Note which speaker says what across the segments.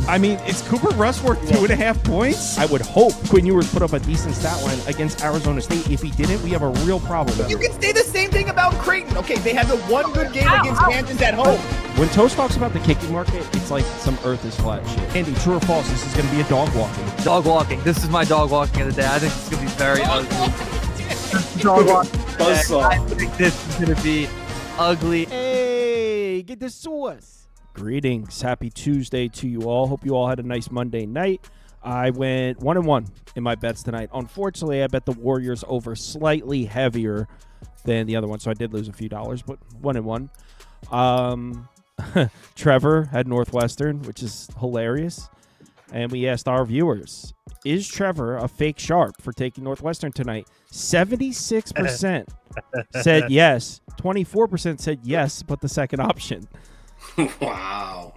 Speaker 1: I mean, is Cooper Rush worth 2.5 points? I would hope Quinn Ewers put up a decent stat line against Arizona State. If he didn't, we have a real problem.
Speaker 2: You can say the same thing about Creighton. Okay, they had the one good game against Kansas at home.
Speaker 1: When Toast talks about the kicking market, it's like some earth is flat shit. Andy, true or false, this is going to be a dog walking.
Speaker 3: Dog walking. This is my dog walking of the day. I think it's going to be very ugly. Dog walking. I think this is going to be ugly.
Speaker 1: Hey, get the sauce. Greetings. Happy Tuesday to you all. Hope you all had a nice Monday night. I went 1-1 in my bets tonight. Unfortunately, I bet the Warriors over slightly heavier than the other one, so I did lose a few dollars, but 1-1. Trevor had Northwestern, which is hilarious. And we asked our viewers, is Trevor a fake sharp for taking Northwestern tonight? 76% said yes. 24% said yes, but the second option.
Speaker 4: Wow.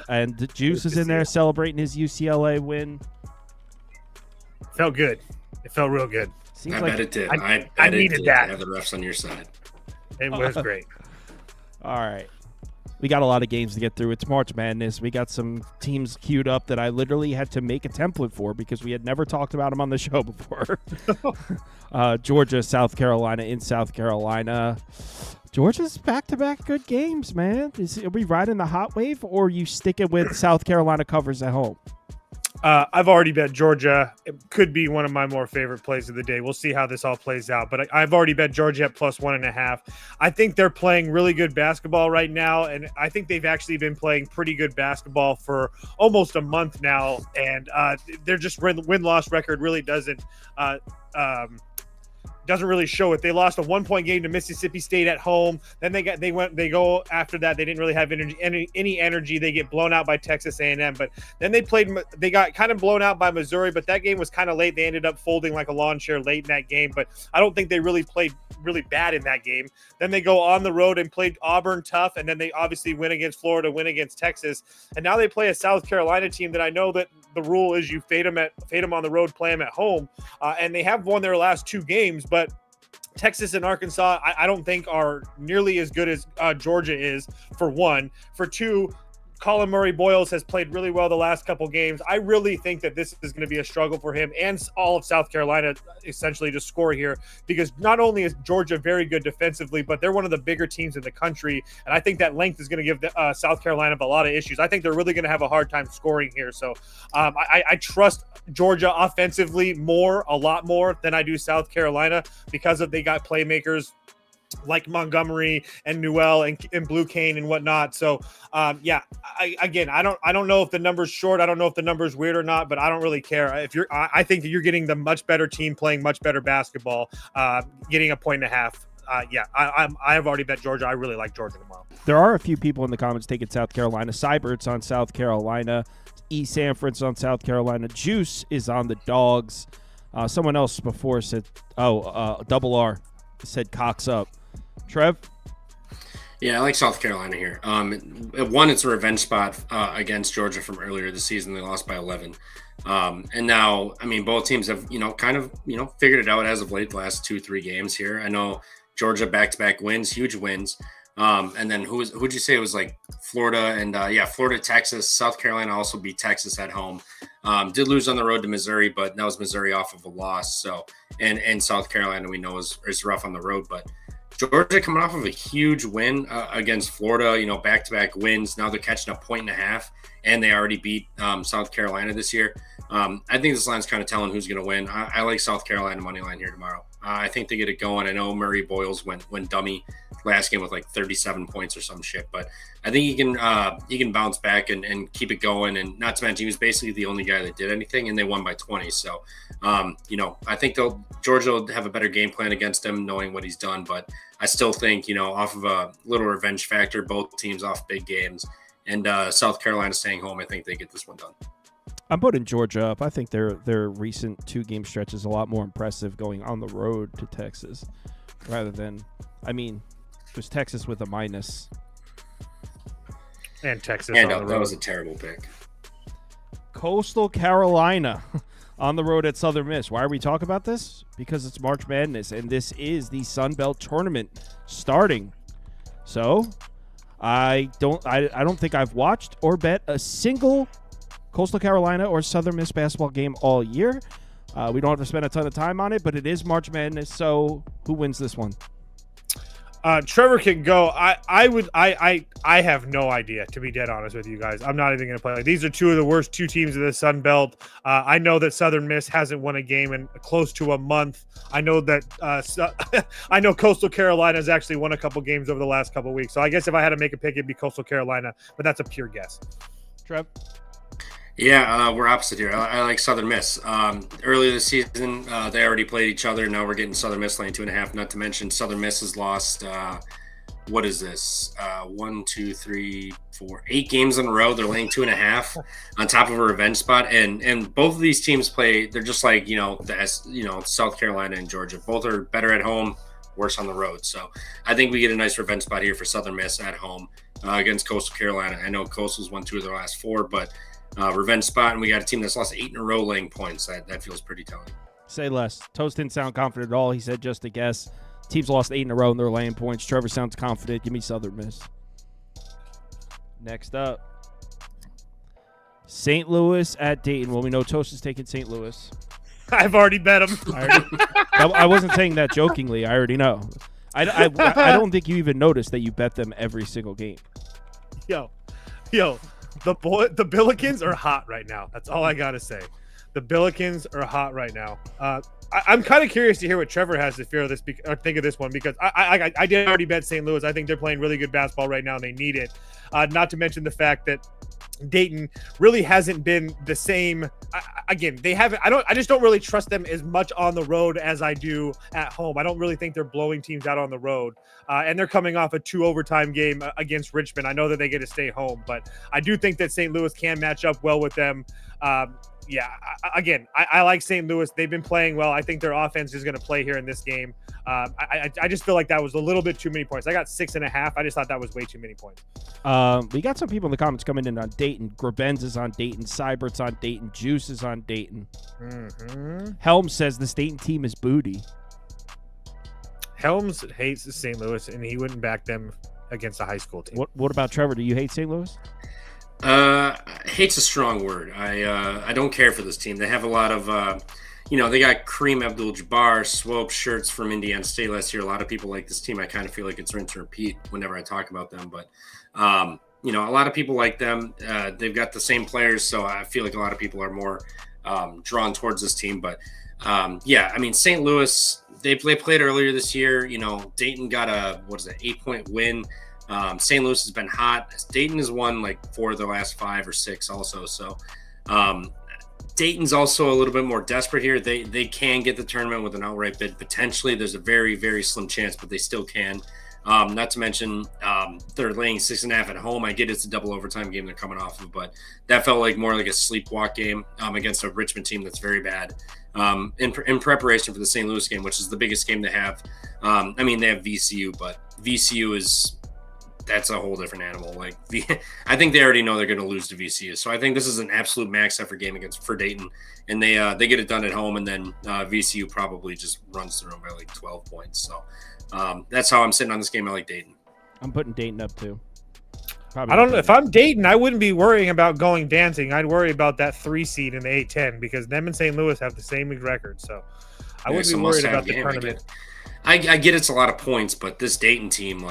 Speaker 1: And the Juice is in there celebrating his UCLA win.
Speaker 5: Felt good. It felt real good.
Speaker 4: I bet it did.
Speaker 5: I needed that.
Speaker 4: To have the refs on your side.
Speaker 5: It was great.
Speaker 1: All right. We got a lot of games to get through. It's March Madness. We got some teams queued up that I literally had to make a template for because we had never talked about them on the show before. Georgia, South Carolina in South Carolina. Georgia's back-to-back good games, man. Are we riding the hot wave, or are you sticking with South Carolina covers at home?
Speaker 5: I've already bet Georgia. It could be one of my more favorite plays of the day. We'll see how this all plays out. But I've already bet Georgia at +1.5. I think they're playing really good basketball right now, and I think they've actually been playing pretty good basketball for almost a month now. And their just win-loss record really doesn't really show it. They lost a 1-point game to Mississippi State at home. Then they go after that. They didn't really have any energy. They get blown out by Texas A&M. But then they got kind of blown out by Missouri. But that game was kind of late. They ended up folding like a lawn chair late in that game. But I don't think they really played really bad in that game. Then they go on the road and played Auburn tough. And then they obviously win against Florida, win against Texas. And now they play a South Carolina team that I know that the rule is you fade them on the road, play them at home. And they have won their last two games, but Texas and Arkansas, I don't think are nearly as good as Georgia is, for one. For two, Colin Murray-Boyles has played really well the last couple games. I really think that this is going to be a struggle for him and all of South Carolina essentially to score here, because not only is Georgia very good defensively, but they're one of the bigger teams in the country. And I think that length is going to give South Carolina a lot of issues. I think they're really going to have a hard time scoring here. So I trust Georgia offensively a lot more than I do South Carolina, because they got playmakers like Montgomery and Newell and Blue Cane and whatnot. So I don't know if the number's short. I don't know if the number's weird or not, but I don't really care. I think that you're getting the much better team playing much better basketball, getting 1.5. I have already bet Georgia. I really like Georgia tomorrow.
Speaker 1: There are a few people in the comments taking South Carolina. Cybert's on South Carolina. E. Sanford's on South Carolina. Juice is on the Dogs. Someone else before said, Double R said Cox up. Trev?
Speaker 4: Yeah, I like South Carolina here. One, it's a revenge spot against Georgia from earlier this season. They lost by 11. And now, I mean, both teams have, figured it out as of late the last 2-3 games here. I know Georgia back-to-back wins, huge wins. And then who'd you say it was, like Florida and Florida, Texas. South Carolina also beat Texas at home. Did lose on the road to Missouri, but that was Missouri off of a loss. So, and South Carolina we know is rough on the road, but Georgia coming off of a huge win against Florida, back-to-back wins. Now they're catching 1.5, and they already beat South Carolina this year. I think this line's kind of telling who's going to win. I like South Carolina money line here tomorrow. I think they get it going. I know Murray-Boyles went dummy last game with like 37 points or some shit, but I think he can bounce back and keep it going. And not to mention, he was basically the only guy that did anything, and they won by 20. So, I think Georgia will have a better game plan against him, knowing what he's done. But I still think, off of a little revenge factor, both teams off big games, and South Carolina staying home, I think they get this one done.
Speaker 1: I'm putting Georgia up. I think their recent 2-game stretch is a lot more impressive going on the road to Texas rather than, it was Texas with a minus.
Speaker 5: And Texas
Speaker 4: and
Speaker 5: on the road.
Speaker 4: That was a terrible pick.
Speaker 1: Coastal Carolina on the road at Southern Miss. Why are we talking about this? Because it's March Madness, and this is the Sun Belt Tournament starting. So I don't think I've watched or bet a single Coastal Carolina or Southern Miss basketball game all year. We don't have to spend a ton of time on it, but it is March Madness. So who wins this one?
Speaker 5: Trevor can go. I have no idea, to be dead honest with you guys. I'm not even going to play. These are two of the worst two teams of the Sun Belt. I know that Southern Miss hasn't won a game in close to a month. I know that I know Coastal Carolina has actually won a couple games over the last couple weeks. So I guess if I had to make a pick, it'd be Coastal Carolina, but that's a pure guess.
Speaker 1: Trev?
Speaker 4: Yeah, we're opposite here. I like Southern Miss. Earlier this season, they already played each other. Now we're getting Southern Miss laying 2.5. Not to mention Southern Miss has lost, what is this? 1, 2, 3, 4, 8 games in a row. They're laying 2.5 on top of a revenge spot. And both of these teams play. They're just like South Carolina and Georgia. Both are better at home, worse on the road. So I think we get a nice revenge spot here for Southern Miss at home against Coastal Carolina. I know Coastal's won 2 of their last 4, but revenge spot, and we got a team that's lost 8 in a row laying points. That feels pretty telling.
Speaker 1: Say less. Toast didn't sound confident at all. He said just a guess. Teams lost 8 in a row and they're laying points. Trevor sounds confident. Give me Southern Miss. Next up, St. Louis at Dayton. Well, we know Toast is taking St. Louis.
Speaker 5: I've already bet him.
Speaker 1: I wasn't saying that jokingly. I already know. I don't think you even noticed that you bet them every single game.
Speaker 5: Yo. The Billikens are hot right now. That's all I gotta say. The Billikens are hot right now. I'm kind of curious to hear what Trevor has to fear of this or think of this one, because I did already bet St. Louis. I think they're playing really good basketball right now and they need it. Not to mention the fact that Dayton really hasn't been the same. They haven't. I just don't really trust them as much on the road as I do at home. I don't really think they're blowing teams out on the road. And they're coming off a 2 overtime game against Richmond. I know that they get to stay home, but I do think that St. Louis can match up well with them. I like St. Louis. They've been playing well. I think their offense is going to play here in this game. I just feel like that was a little bit too many points. I got 6.5. I just thought that was way too many points.
Speaker 1: We got some people in the comments coming in on Dayton. Grabenz is on Dayton. Cybert's on Dayton. Juice is on Dayton.
Speaker 5: Mm-hmm.
Speaker 1: Helms says the Dayton team is booty.
Speaker 5: Helms hates St. Louis, and he wouldn't back them against a high school team.
Speaker 1: What about Trevor? Do you hate St. Louis?
Speaker 4: Hate's a strong word. I don't care for this team. They have a lot of, they got Kareem Abdul-Jabbar, Swope shirts from Indiana State last year. A lot of people like this team. I kind of feel like it's rinse and repeat whenever I talk about them. But, a lot of people like them. They've got the same players, so I feel like a lot of people are more drawn towards this team. But, St. Louis, they played earlier this year. Dayton got a 8-point win. St. Louis has been hot. Dayton has won like 4 of their last 5 or 6 also. So Dayton's also a little bit more desperate here. They can get the tournament with an outright bid. Potentially, there's a very, very slim chance, but they still can. Not to mention they're laying 6.5 at home. I get it's a double overtime game they're coming off of, but that felt like more like a sleepwalk game against a Richmond team that's very bad. In preparation for the St. Louis game, which is the biggest game they have. They have VCU, but VCU that's a whole different animal. I think they already know they're going to lose to VCU. So I think this is an absolute max effort game for Dayton, and they get it done at home, and then VCU probably just runs through them by like 12 points. So that's how I'm sitting on this game. I like Dayton.
Speaker 1: I'm putting Dayton up too.
Speaker 5: I don't know. If I'm Dayton, I wouldn't be worrying about going dancing. I'd worry about that 3 seed in the A-10 because them and St. Louis have the same record. So I wouldn't be worried about the tournament.
Speaker 4: I get it's a lot of points, but this Dayton team,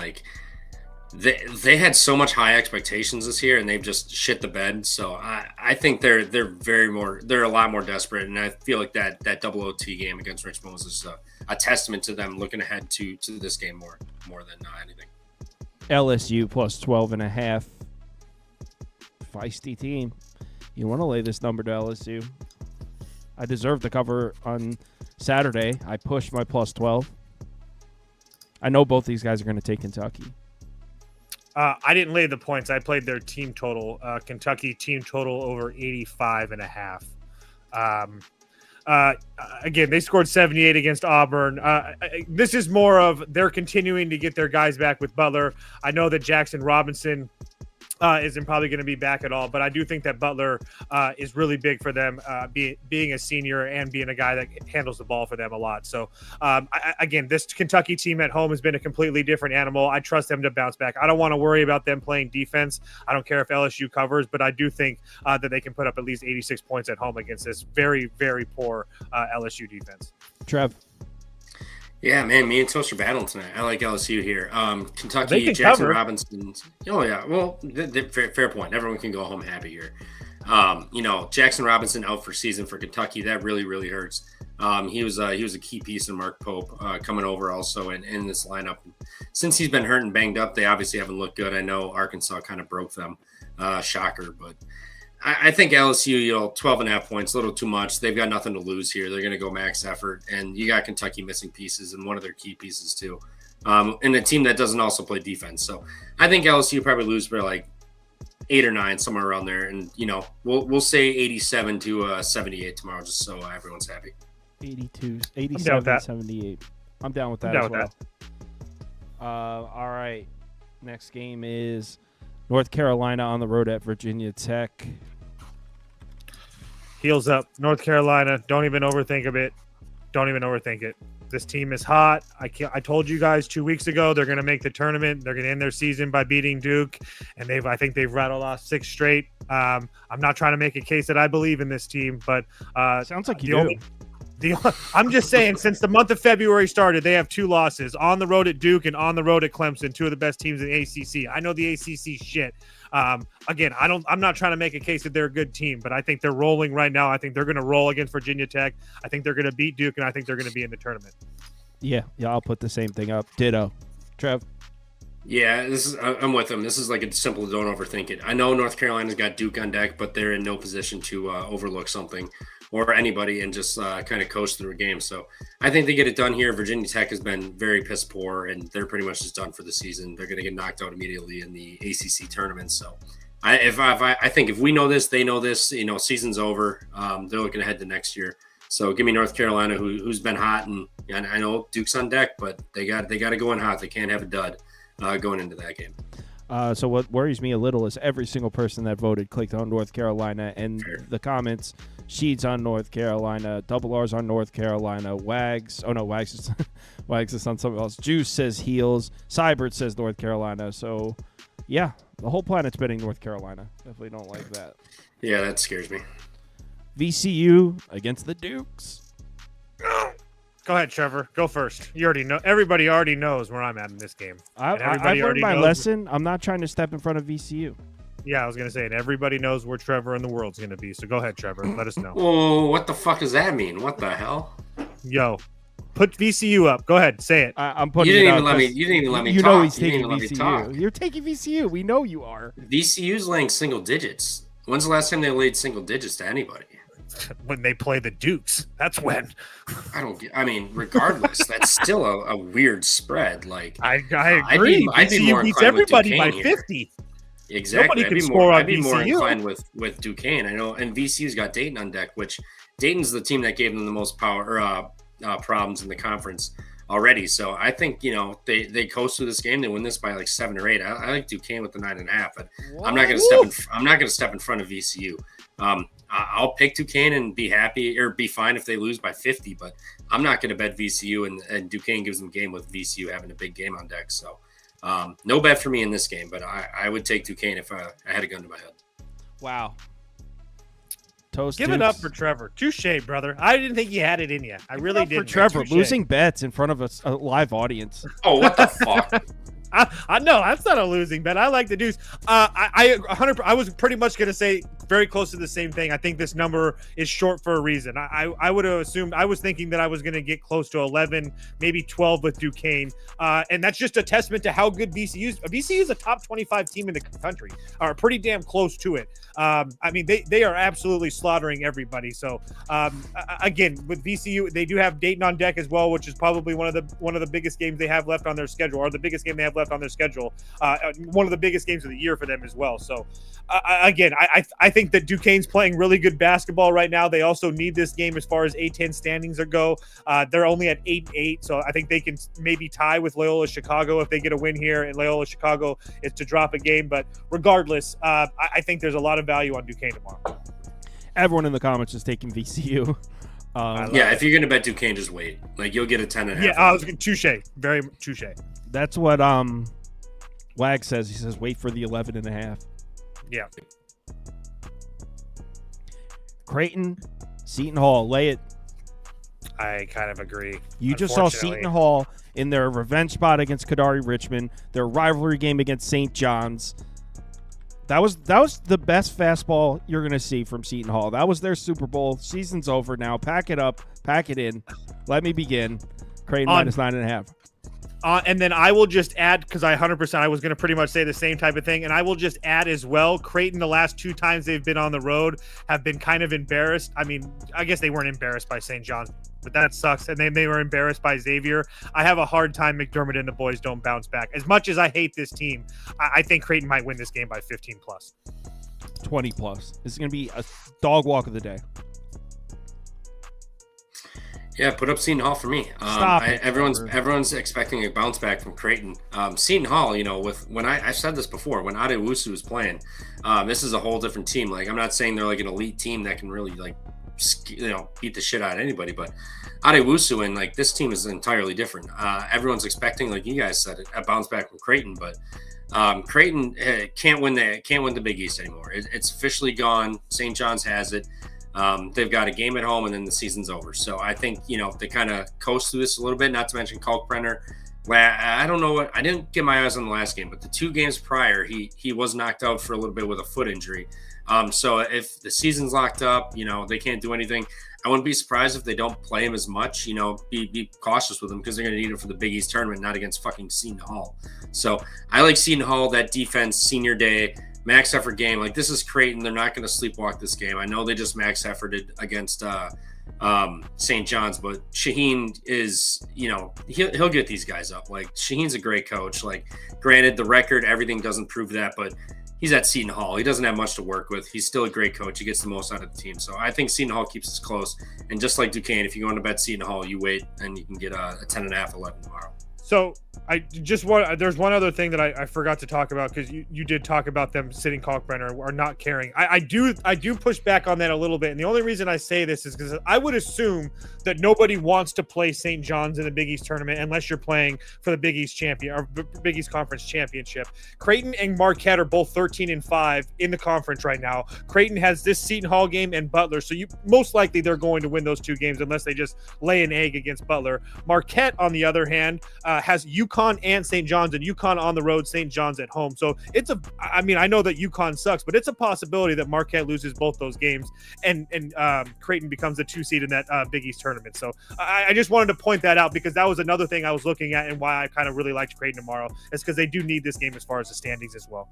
Speaker 4: they had so much high expectations this year, and they've just shit the bed. So I think they're a lot more desperate, and I feel like that double OT game against Richmond was just a testament to them looking ahead to this game more than anything.
Speaker 1: LSU plus 12.5. Feisty team. You want to lay this number to LSU? I deserve the cover on Saturday. I pushed my plus 12. I know both these guys are going to take Kentucky.
Speaker 5: I didn't lay the points. I played their team total. Kentucky team total over 85.5. Again, they scored 78 against Auburn. This is more of they're continuing to get their guys back with Butler. I know that Jackson Robinson isn't probably going to be back at all. But I do think that Butler is really big for them, being a senior and being a guy that handles the ball for them a lot. So, again, this Kentucky team at home has been a completely different animal. I trust them to bounce back. I don't want to worry about them playing defense. I don't care if LSU covers, but I do think that they can put up at least 86 points at home against this very, very poor LSU defense.
Speaker 1: Trev.
Speaker 4: Yeah, man, me and Toast are battling tonight. I like LSU here. Kentucky, Jackson
Speaker 5: cover.
Speaker 4: Robinson. Oh, yeah. Well, fair point. Everyone can go home happy here. Jackson Robinson out for season for Kentucky. That really, really hurts. He was a key piece in Mark Pope coming over also in this lineup. Since he's been hurt and banged up, they obviously haven't looked good. I know Arkansas kind of broke them. Shocker, but I think LSU, 12.5 points, a little too much. They've got nothing to lose here. They're going to go max effort, and you got Kentucky missing pieces and one of their key pieces too, and a team that doesn't also play defense. So I think LSU probably lose by like 8 or 9, somewhere around there. And we'll say 87 to 78 tomorrow, just so everyone's happy.
Speaker 1: 82, 87, 78. I'm down with that as well. All right, next game is North Carolina on the road at Virginia Tech.
Speaker 5: Heels up. North Carolina. Don't even overthink it. Don't even overthink it. This team is hot. I told you guys 2 weeks ago they're going to make the tournament. They're going to end their season by beating Duke, and I think they've rattled off 6 straight. I'm not trying to make a case that I believe in this team, but
Speaker 1: sounds like you do.
Speaker 5: I'm just saying, since the month of February started, they have 2 losses on the road at Duke and on the road at Clemson, 2 of the best teams in the ACC. I know the ACC shit. Again, I'm not trying to make a case that they're a good team, but I think they're rolling right now. I think they're going to roll against Virginia Tech. I think they're going to beat Duke, and I think they're going to be in the tournament.
Speaker 1: Yeah, I'll put the same thing up. Ditto. Trev.
Speaker 4: Yeah, I'm with them. This is like a simple don't overthink it. I know North Carolina's got Duke on deck, but they're in no position to overlook something or anybody and just kind of coast through a game. So I think they get it done here. Virginia Tech has been very piss poor, and they're pretty much just done for the season. They're going to get knocked out immediately in the ACC tournament. So I think if we know this, they know this. Season's over. They're looking ahead to next year. So give me North Carolina, who's been hot, and I know Duke's on deck, but they got to go in hot. They can't have a dud going into that game.
Speaker 1: So what worries me a little is every single person that voted clicked on North Carolina, and the comments, Sheeds on North Carolina, Double R's on North Carolina, Wags. Oh no, Wags is Wags is on something else. Juice says Heels. Cybert says North Carolina. So yeah, the whole planet's betting North Carolina. Definitely don't like that.
Speaker 4: Yeah, that scares me.
Speaker 1: VCU against the Dukes.
Speaker 5: Go ahead, Trevor. Go first. You already know. Everybody already knows where I'm at in this game.
Speaker 1: I've learned my lesson. I'm not trying to step in front of VCU.
Speaker 5: Yeah, I was going to say it. Everybody knows where Trevor in the world's going to be. So go ahead, Trevor. Let us know.
Speaker 4: Oh, what the fuck does that mean? What the hell?
Speaker 5: Yo, put VCU up. Go ahead. Say it.
Speaker 1: I'm putting
Speaker 4: You
Speaker 1: it
Speaker 4: didn't
Speaker 1: up.
Speaker 4: even let me. You didn't even let me
Speaker 1: You
Speaker 4: talk.
Speaker 1: know he's
Speaker 4: You didn't
Speaker 1: taking
Speaker 4: even let me talk.
Speaker 1: VCU. You're taking VCU. We know you are.
Speaker 4: VCU's laying single digits. When's the last time they laid single digits to anybody?
Speaker 5: When they play the Dukes. That's when.
Speaker 4: I mean, regardless, that's still a weird spread. Like
Speaker 5: I agree.
Speaker 4: I'd be more
Speaker 5: VCU beats
Speaker 4: inclined with
Speaker 5: everybody
Speaker 4: Duquesne
Speaker 5: by
Speaker 4: here.
Speaker 5: 50.
Speaker 4: Exactly.
Speaker 5: Nobody can score on
Speaker 4: I'd be more
Speaker 5: VCU.
Speaker 4: inclined with Duquesne. I know, and VCU's got Dayton on deck, which Dayton's the team that gave them the most problems in the conference already. So I think they coast through this game. They win this by like 7 or 8. I like Duquesne with the 9.5, but I'm not going to step in front of VCU. I'll pick Duquesne and be happy or be fine if they lose by 50, but I'm not going to bet VCU, and Duquesne gives them a game with VCU having a big game on deck. So no bet for me in this game, but I would take Duquesne if I had a gun to my head.
Speaker 1: Wow. Toast.
Speaker 5: Give it up for Trevor. Touche, brother. I didn't think you had it in you. I really did.
Speaker 1: For Trevor, losing bets in front of a live audience.
Speaker 4: Oh, what the fuck?
Speaker 5: I know that's not a losing bet. I like the Deuce. I was pretty much going to say very close to the same thing. I think this number is short for a reason. I would have assumed, I was thinking that I was going to get close to 11, maybe 12 with Duquesne. And that's just a testament to how good VCU is. VCU is a top 25 team in the country, are pretty damn close to it. I mean, they are absolutely slaughtering everybody. So again, with VCU, they do have Dayton on deck as well, which is probably one of the biggest games they have left on their schedule, or the biggest game they have left on their schedule. One of the biggest games of the year for them as well. So, again, I think that Duquesne's playing really good basketball right now. They also need this game as far as A-10 standings go. They're only at 8-8, so I think they can maybe tie with Loyola Chicago if they get a win here, and Loyola Chicago is to drop a game. But regardless, I think there's a lot of value on Duquesne tomorrow.
Speaker 1: Everyone in the comments is taking VCU.
Speaker 4: If you're going to bet Duquesne, just wait. Like, you'll get a 10.5.
Speaker 5: Yeah, touche. Very touche.
Speaker 1: That's what Wag says. He says, wait for the 11.5.
Speaker 5: Yeah.
Speaker 1: Creighton, Seton Hall, lay it.
Speaker 5: I kind of agree.
Speaker 1: You just saw Seton Hall in their revenge spot against Kadari Richmond, their rivalry game against St. John's. That was the best fastball you're going to see from Seton Hall. That was their Super Bowl. Season's over now. Pack it up. Pack it in. Let me begin. Creighton minus 9.5.
Speaker 5: And then I will just add, because I 100%, I was going to pretty much say the same type of thing. And I will just add as well, Creighton, the last 2 times they've been on the road, have been kind of embarrassed. I mean, I guess they weren't embarrassed by St. John's, but that sucks. And then they were embarrassed by Xavier. I have a hard time McDermott and the boys don't bounce back. As much as I hate this team, I think Creighton might win this game by 15 plus.
Speaker 1: 20 plus. This is going to be a dog walk of the day.
Speaker 4: Yeah, put up Seton Hall for me. Everyone's expecting a bounce back from Creighton. Seton Hall, I said this before, when Adewusu was playing, this is a whole different team. Like, I'm not saying they're like an elite team that can really beat the shit out of anybody, but Adewusu and this team is entirely different. Everyone's expecting, like you guys said, a bounce back from Creighton, but Creighton can't win the Big East anymore. It's officially gone. St. John's has it. They've got a game at home and then the season's over. So I think, they kind of coast through this a little bit, not to mention Kalkbrenner. I don't know I didn't get my eyes on the last game, but the 2 games prior, he was knocked out for a little bit with a foot injury. So if the season's locked up, they can't do anything. I wouldn't be surprised if they don't play him as much, be cautious with him because they're going to need him for the Big East tournament, not against fucking Seton Hall. So I like Seton Hall, that defense, senior day, max effort game. Like, this is Creighton. They're not going to sleepwalk this game. I know they just max efforted against St. John's, but Shaheen is, he'll get these guys up. Like, Shaheen's a great coach. Like, granted, the record, everything doesn't prove that, but he's at Seton Hall. He doesn't have much to work with. He's still a great coach. He gets the most out of the team. So I think Seton Hall keeps us close. And just like Duquesne, if you go on to bet Seton Hall, you wait and you can get a 10.5, 11 tomorrow.
Speaker 5: So there's one other thing that I forgot to talk about, because you did talk about them sitting Kalkbrenner or not caring. I do push back on that a little bit. And the only reason I say this is because I would assume that nobody wants to play St. John's in the Big East tournament unless you're playing for the Big East champion or Big East Conference championship. Creighton and Marquette are both 13-5 in the conference right now. Creighton has this Seton Hall game and Butler. So most likely they're going to win those 2 games unless they just lay an egg against Butler. Marquette, on the other hand, has UConn and St. John's, and UConn on the road, St. John's at home. So I know that UConn sucks, but it's a possibility that Marquette loses both those games and Creighton becomes the 2 seed in that Big East tournament. So I just wanted to point that out, because that was another thing I was looking at and why I kind of really liked Creighton tomorrow, is because they do need this game as far as the standings as well.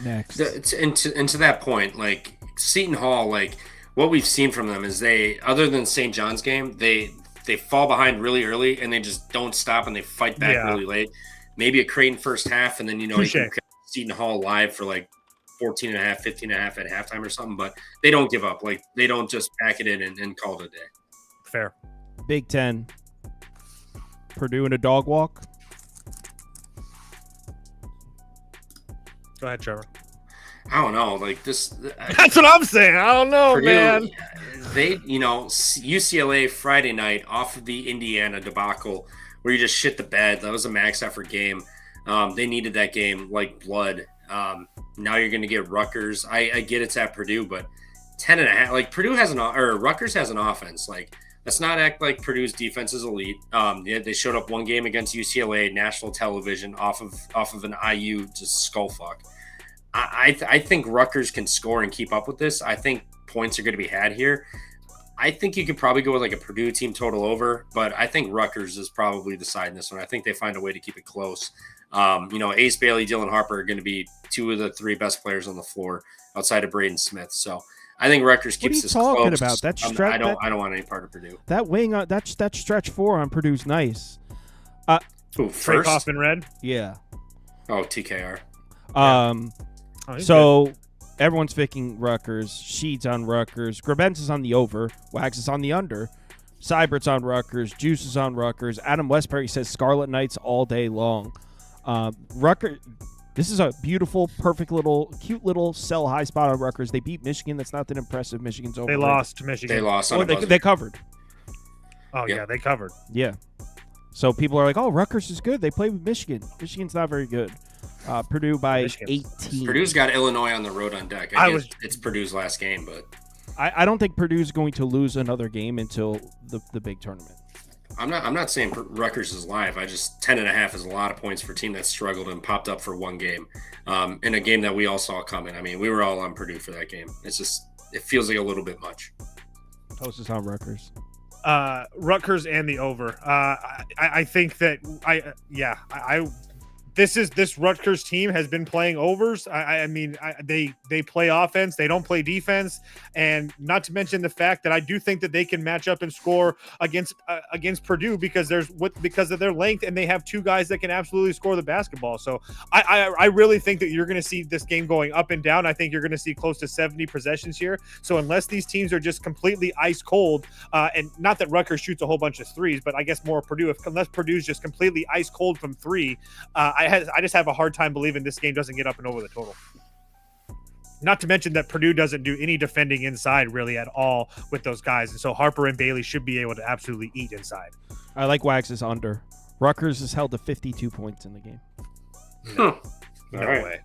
Speaker 1: Next.
Speaker 4: And to that point, like, Seton Hall, like, what we've seen from them is they, other than St. John's game, they fall behind really early and they just don't stop and they fight back really late. Maybe a Creighton first half, and then, you can Seton Hall live for like 14.5, 15.5 at halftime or something, but they don't give up. Like, they don't just pack it in and call it a day.
Speaker 5: Fair.
Speaker 1: Big Ten. Purdue in a dog walk.
Speaker 5: Go ahead, Trevor.
Speaker 4: I don't know. Like, this.
Speaker 5: That's what I'm saying. I don't know, Purdue, man.
Speaker 4: They, UCLA Friday night off of the Indiana debacle where you just shit the bed. That was a max effort game. They needed that game like blood. Now you're going to get Rutgers. I get it's at Purdue, but 10.5. Like, Rutgers has an offense. Like, let's not act like Purdue's defense is elite. They showed up one game against UCLA, national television, off of an IU just skull fuck. I think Rutgers can score and keep up with this. I think points are going to be had here. I think you could probably go with like a Purdue team total over, but I think Rutgers is probably the side in this one. I think they find a way to keep it close. Ace Bailey, Dylan Harper are going to be 2 of the 3 best players on the floor outside of Braden Smith. So I think Rutgers keeps this close.
Speaker 1: What are you talking about? That stretch,
Speaker 4: I don't want any part of Purdue.
Speaker 1: That wing, that stretch 4 on Purdue's nice.
Speaker 5: Trey Kaufman red?
Speaker 1: Yeah.
Speaker 4: Oh, TKR.
Speaker 1: So everyone's picking Rutgers. Sheed's on Rutgers. Grabens is on the over. Wags is on the under. Seibert's on Rutgers. Juice is on Rutgers. Adam Westbury says Scarlet Knights all day long. Rutgers. This is a beautiful, perfect cute little sell high spot on Rutgers. They beat Michigan. That's not that impressive. Michigan's over.
Speaker 5: They lost to Michigan.
Speaker 4: They lost.
Speaker 1: They covered.
Speaker 5: Oh, yeah, they covered.
Speaker 1: Yeah. So people are like, oh, Rutgers is good. They play with Michigan. Michigan's not very good. Purdue by 18.
Speaker 4: Purdue's got Illinois on the road on deck. It's Purdue's last game, but
Speaker 1: I don't think Purdue's going to lose another game until the big tournament.
Speaker 4: I'm not saying Rutgers is live. 10.5 is a lot of points for a team that struggled and popped up for one game, in a game that we all saw coming. I mean, we were all on Purdue for that game. It feels like a little bit much.
Speaker 1: Post is on Rutgers.
Speaker 5: Rutgers and the over. I think that this Rutgers team has been playing overs. I mean, they play offense. They don't play defense. And not to mention the fact that I do think that they can match up and score against Purdue because of their length, and they have two guys that can absolutely score the basketball. So I really think that you're going to see this game going up and down. I think you're going to see close to 70 possessions here. So unless these teams are just completely ice cold, and not that Rutgers shoots a whole bunch of threes, but I guess more Purdue, unless Purdue's just completely ice cold from three, I just have a hard time believing this game doesn't get up and over the total. Not to mention that Purdue doesn't do any defending inside really at all with those guys. And so Harper and Bailey should be able to absolutely eat inside.
Speaker 1: I like Wags' under. Rutgers is held to 52 points in the game.
Speaker 5: No way.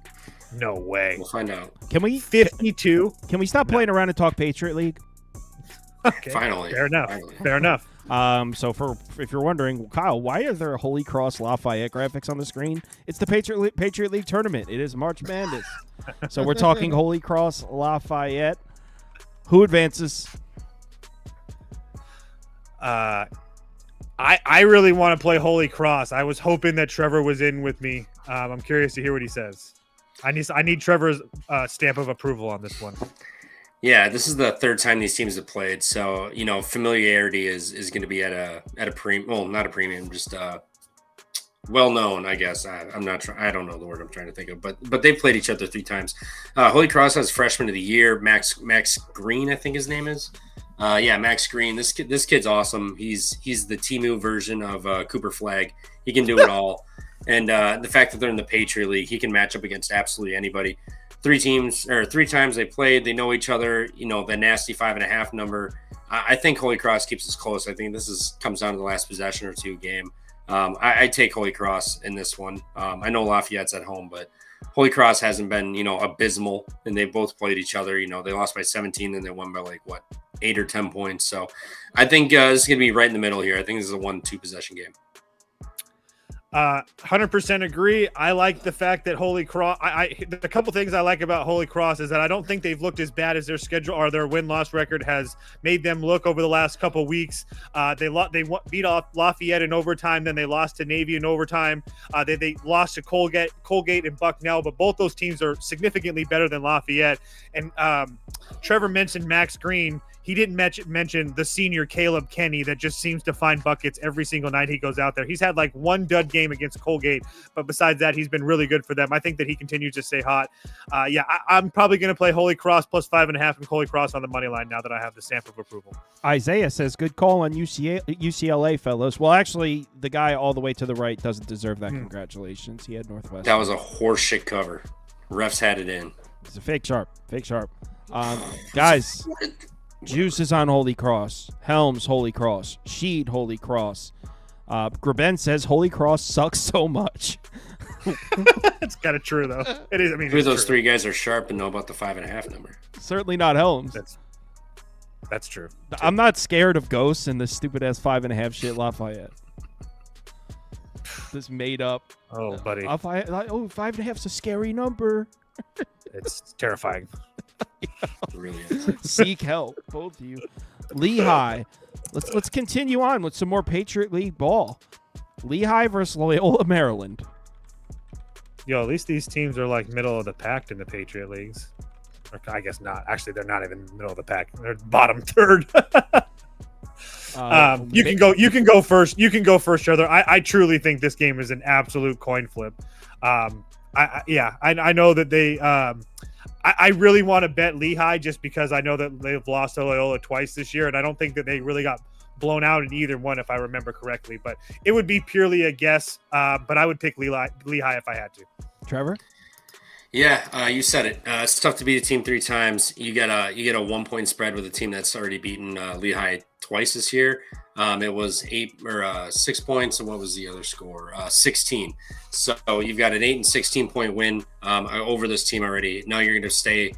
Speaker 5: No way.
Speaker 4: We'll find out.
Speaker 1: Can we
Speaker 5: 52?
Speaker 1: Can we stop playing around and talk Patriot League?
Speaker 5: Okay.
Speaker 4: Finally.
Speaker 5: Fair enough.
Speaker 4: Finally.
Speaker 5: Fair enough.
Speaker 1: So if you're wondering, Kyle, why are there Holy Cross Lafayette graphics on the screen? It's the Patriot League tournament. It is March Madness. So we're talking Holy Cross Lafayette. Who advances?
Speaker 5: I really want to play Holy Cross. I was hoping that Trevor was in with me. I'm curious to hear what he says. I need Trevor's stamp of approval on this one.
Speaker 4: Yeah, this is the third time these teams have played, so familiarity is going to be at a premium. Well, not a premium, just well known, I guess. I don't know the word I'm trying to think of, but they've played each other 3 times. Holy Cross has freshman of the year, Max Green, I think his name is. Max Green. This kid's awesome. He's the Temu version of Cooper Flagg. He can do it all, and the fact that they're in the Patriot League, he can match up against absolutely anybody. 3 times they played. They know each other. The nasty 5.5 number. I think Holy Cross keeps us close. I think this comes down to the last possession or 2 game. I take Holy Cross in this one. I know Lafayette's at home, but Holy Cross hasn't been abysmal, and they both played each other. They lost by 17, and they won by 8 or 10 points. So I think this is gonna be right in the middle here. I think this is a 1-2 possession game.
Speaker 5: 100% agree. I like the fact that Holy Cross. The couple things I like about Holy Cross is that I don't think they've looked as bad as their schedule or their win-loss record has made them look over the last couple weeks. They beat off Lafayette in overtime, then they lost to Navy in overtime. They lost to Colgate and Bucknell, but both those teams are significantly better than Lafayette. And Trevor mentioned Max Green. He didn't mention the senior Caleb Kenny that just seems to find buckets every single night he goes out there. He's had 1 dud game against Colgate, but besides that, he's been really good for them. I think that he continues to stay hot. I'm probably going to play Holy Cross plus 5.5 and Holy Cross on the money line now that I have the stamp of approval.
Speaker 1: Isaiah says, good call on UCLA, fellows. Well, actually, the guy all the way to the right doesn't deserve that. Congratulations. He had Northwest.
Speaker 4: That was a horseshit cover. Refs had it in.
Speaker 1: It's a fake sharp. Guys. Juice is on Holy Cross. Helms, Holy Cross. Sheed, Holy Cross. Graben says Holy Cross sucks so much.
Speaker 5: It's kind of true, though. It is. I mean,
Speaker 4: who of those 3 guys are sharp and know about the 5.5 number?
Speaker 1: Certainly not Helms.
Speaker 5: That's true.
Speaker 1: I'm not scared of ghosts and this stupid ass 5.5 shit Lafayette. This made up.
Speaker 5: Oh, buddy.
Speaker 1: 5.5 is a scary number.
Speaker 5: It's terrifying.
Speaker 4: It really is.
Speaker 1: Seek help, both of you. Lehigh. Let's continue on with some more Patriot League ball. Lehigh versus Loyola, Maryland.
Speaker 5: Yo, at least these teams are middle of the pack in the Patriot Leagues. Or I guess not. Actually, they're not even middle of the pack. They're bottom third. You can go first. You can go first, Trevor. I truly think this game is an absolute coin flip. I know that they. I really want to bet Lehigh just because I know that they've lost to Loyola twice this year, and I don't think that they really got blown out in either one, if I remember correctly. But it would be purely a guess. But I would pick Lehigh if I had to.
Speaker 1: Trevor?
Speaker 4: Yeah, you said it. It's tough to beat a team 3 times. You get a 1-point spread with a team that's already beaten Lehigh twice this year. It was 6 points, and what was the other score? 16. So you've got an 8 and 16 point win over this team already. Now you're going to stay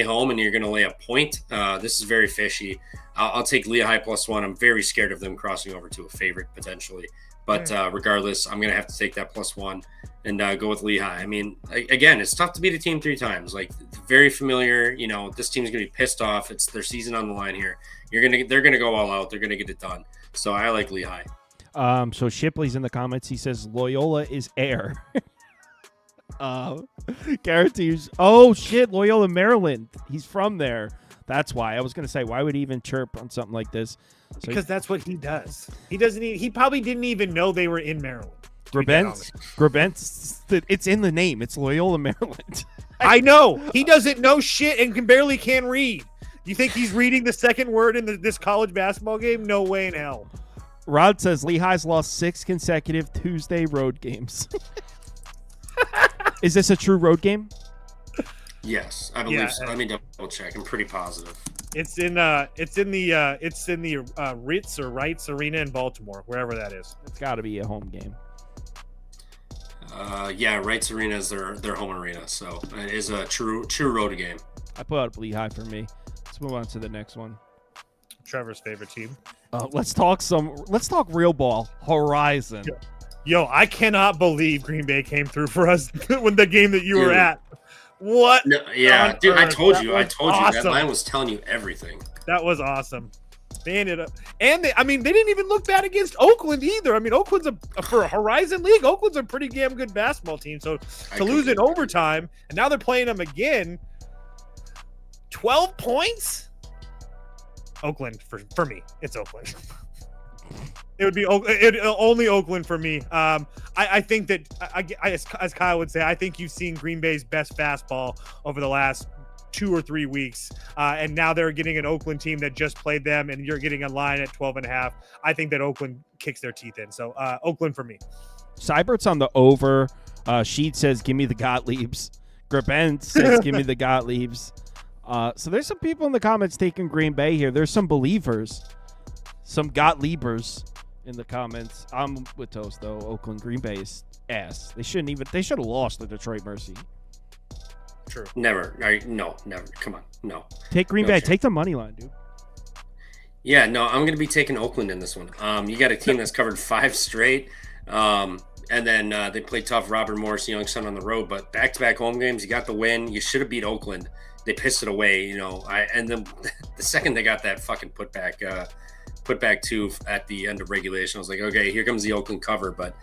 Speaker 4: home, and you're going to lay a point. This is very fishy. I'll take Lehigh +1. I'm very scared of them crossing over to a favorite potentially. But regardless, I'm going to have to take that +1 and go with Lehigh. I mean, again, it's tough to beat a team 3 times. Like, very familiar. You know, this team's going to be pissed off. It's their season on the line here. They're going to go all out. They're going to get it done. So I like Lehigh.
Speaker 1: So Shipley's in the comments. He says Loyola is air. Guarantees. Oh shit, Loyola, Maryland. He's from there. That's why. I was going to say, why would he even chirp on something like this? So
Speaker 5: Because that's what he does. He probably didn't even know they were in Maryland.
Speaker 1: Grabentz, it's in the name. It's Loyola, Maryland.
Speaker 5: I know. He doesn't know shit and barely can read. You think he's reading the second word in this college basketball game? No way in hell.
Speaker 1: Rod says Lehigh's lost 6 consecutive Tuesday road games. Is this a true road game?
Speaker 4: Yes, I believe so. Let me double check. I'm pretty positive.
Speaker 5: It's in the Ritz or Wrights Arena in Baltimore, wherever that is.
Speaker 1: It's got to be a home game.
Speaker 4: Yeah, Wrights Arena is their home arena, so it is a true road game.
Speaker 1: I put up Lehigh for me. Let's move on to the next one.
Speaker 5: Trevor's favorite team.
Speaker 1: Let's talk real ball. Horizon.
Speaker 5: Yo, I cannot believe Green Bay came through for us when the game that you were at. What?
Speaker 4: No, yeah, dude, I told you
Speaker 5: awesome.
Speaker 4: that line was telling you everything.
Speaker 5: That was awesome. They ended up, and they didn't even look bad against Oakland either. I mean, Oakland's for a Horizon League. Oakland's a pretty damn good basketball team. So to lose in overtime, and now they're playing them again. 12 points. Oakland for me. It's Oakland. It would be only Oakland for me. I think that as Kyle would say, I think you've seen Green Bay's best fastball over the last 2 or 3 weeks, and now they're getting an Oakland team that just played them, and you're getting a line at 12.5. I think that Oakland kicks their teeth in. So Oakland for me.
Speaker 1: Seibert's on the over. Sheet says, "Give me the Gottliebs." Grabent says, "Give me the Gottliebs." So there's some people in the comments taking Green Bay here. There's some believers, some Gottliebers in the comments. I'm with Toast though. Oakland, Green Bay is ass. They should have lost the Detroit Mercy.
Speaker 5: True.
Speaker 4: Never. No, never. Come on. No.
Speaker 1: Take Green Bay. Take the money line, dude.
Speaker 4: Yeah, no, I'm going to be taking Oakland in this one. You got a team that's covered 5 straight. And then they played tough Robert Morris, Youngstown on the road, but back-to-back home games, you got the win. You should have beat Oakland. They pissed it away, and then the second they got that fucking putback 2 at the end of regulation, I was like, okay, here comes the Oakland cover. But,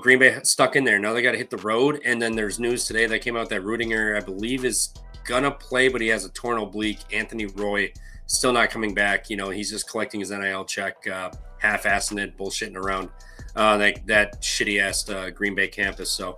Speaker 4: Green Bay stuck in there. Now they got to hit the road. And then there's news today that came out that Rudinger, I believe, is going to play, but he has a torn oblique. Anthony Roy still not coming back. He's just collecting his NIL check, half-assing it, bullshitting around that shitty-ass Green Bay campus. So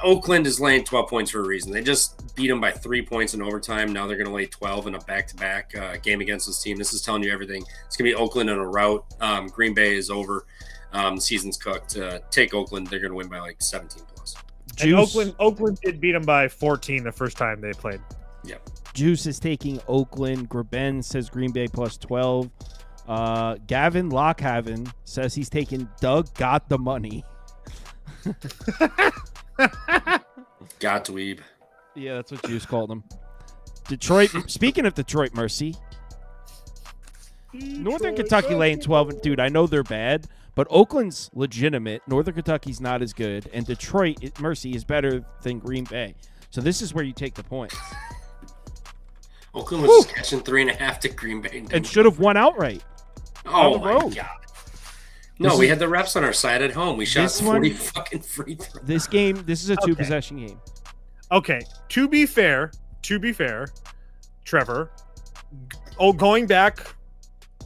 Speaker 4: Oakland is laying 12 points for a reason. They just beat them by 3 points in overtime. Now they're going to lay 12 in a back-to-back game against this team. This is telling you everything. It's going to be Oakland in a rout. Green Bay is over. The season's cooked. Take Oakland. They're going to win by like 17 plus.
Speaker 5: And Oakland did beat them by 14 the first time they played.
Speaker 4: Yep.
Speaker 1: Juice is taking Oakland. Graben says Green Bay plus 12. Gavin Lockhaven says he's taking Doug got the money.
Speaker 4: Got dweeb.
Speaker 1: Yeah, that's what Juice called him. Detroit. Speaking of Detroit Mercy, Northern Kentucky laying 12. Dude, I know they're bad, but Oakland's legitimate. Northern Kentucky's not as good, and Detroit Mercy is better than Green Bay. So this is where you take the points.
Speaker 4: Oakland was just catching 3.5 to Green Bay
Speaker 1: and should have won outright.
Speaker 4: Oh my god! No, we had the refs on our side at home. We shot 40 fucking free throws.
Speaker 1: This game, this is a 2-possession game.
Speaker 5: Okay, to be fair, Trevor, going back,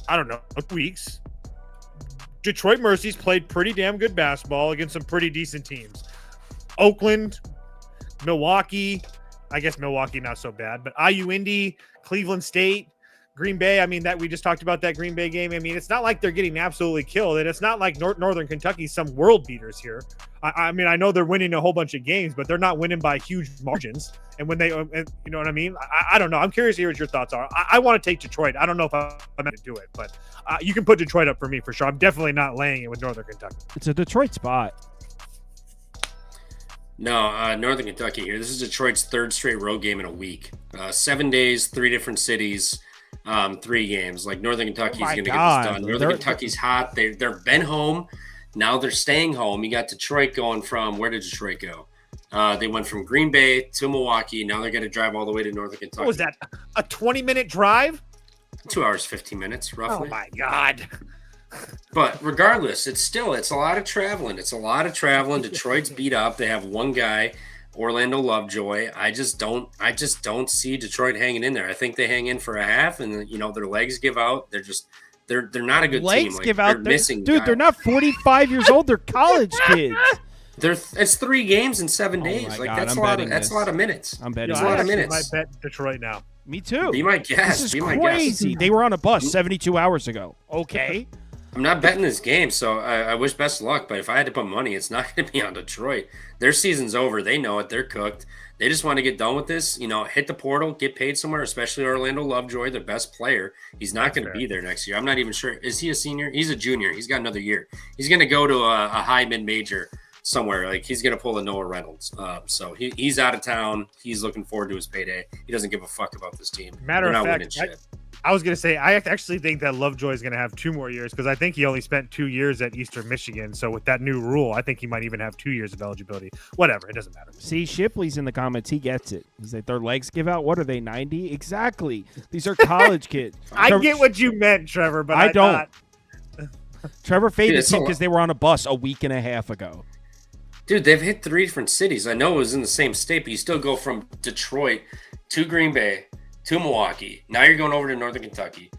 Speaker 5: I don't know, weeks, Detroit Mercy's played pretty damn good basketball against some pretty decent teams. Oakland, Milwaukee. I guess Milwaukee not so bad, but IU Indy, Cleveland State, Green Bay. I mean, that we just talked about that Green Bay game. I mean, it's not like they're getting absolutely killed, and it's not like Northern Kentucky, some world beaters here. I mean, I know they're winning a whole bunch of games, but they're not winning by huge margins. And when they, you know what I mean? I don't know. I'm curious to hear what your thoughts are. I want to take Detroit. I don't know if I'm going to do it, but you can put Detroit up for me for sure. I'm definitely not laying it with Northern Kentucky.
Speaker 1: It's a Detroit spot.
Speaker 4: No, Northern Kentucky here. This is Detroit's third straight road game in a week. 7 days, 3 different cities. 3 games. Like Northern Kentucky's going to get this done. Northern Kentucky's hot. They've been home. Now they're staying home. You got Detroit going from, where did Detroit go? They went from Green Bay to Milwaukee. Now they're going to drive all the way to Northern Kentucky.
Speaker 5: What was that? A 20-minute drive?
Speaker 4: 2 hours, 15 minutes, roughly.
Speaker 5: Oh my God.
Speaker 4: But regardless, it's a lot of traveling. Detroit's beat up. They have one guy, Orlando Lovejoy. I just don't see Detroit hanging in there. I think they hang in for a half, and their legs give out. They're not a good team.
Speaker 1: Legs give out. They're not 45 years old. They're college kids.
Speaker 4: It's 3 games in 7 days.
Speaker 1: God,
Speaker 4: that's a lot of minutes.
Speaker 1: I'm betting.
Speaker 4: It's a lot of minutes.
Speaker 5: I might bet Detroit now.
Speaker 1: Me too.
Speaker 4: Be my guest.
Speaker 1: This is crazy. They were on a bus 72 hours ago. Okay.
Speaker 4: I'm not betting this game, so I wish best of luck. But if I had to put money, it's not going to be on Detroit. Their season's over. They know it. They're cooked. They just want to get done with this. Hit the portal, get paid somewhere, especially Orlando Lovejoy, their best player. He's not going to be there next year. I'm not even sure. Is he a senior? He's a junior. He's got another year. He's going to go to a high mid-major somewhere. Like, he's going to pull a Noah Reynolds. So he's out of town. He's looking forward to his payday. He doesn't give a fuck about this team.
Speaker 5: Matter of fact, I was going to say, I actually think that Lovejoy is going to have 2 more years because I think he only spent 2 years at Eastern Michigan. So with that new rule, I think he might even have 2 years of eligibility. Whatever. It doesn't matter.
Speaker 1: See, Shipley's in the comments. He gets it. He's like, their legs give out. What are they, 90? Exactly. These are college kids.
Speaker 5: I get what you meant, Trevor, but
Speaker 1: I don't.
Speaker 5: Not.
Speaker 1: Trevor faded team because they were on a bus a week and a half ago.
Speaker 4: Dude, they've hit 3 different cities. I know it was in the same state, but you still go from Detroit to Green Bay to Milwaukee. Now you're going over to Northern Kentucky.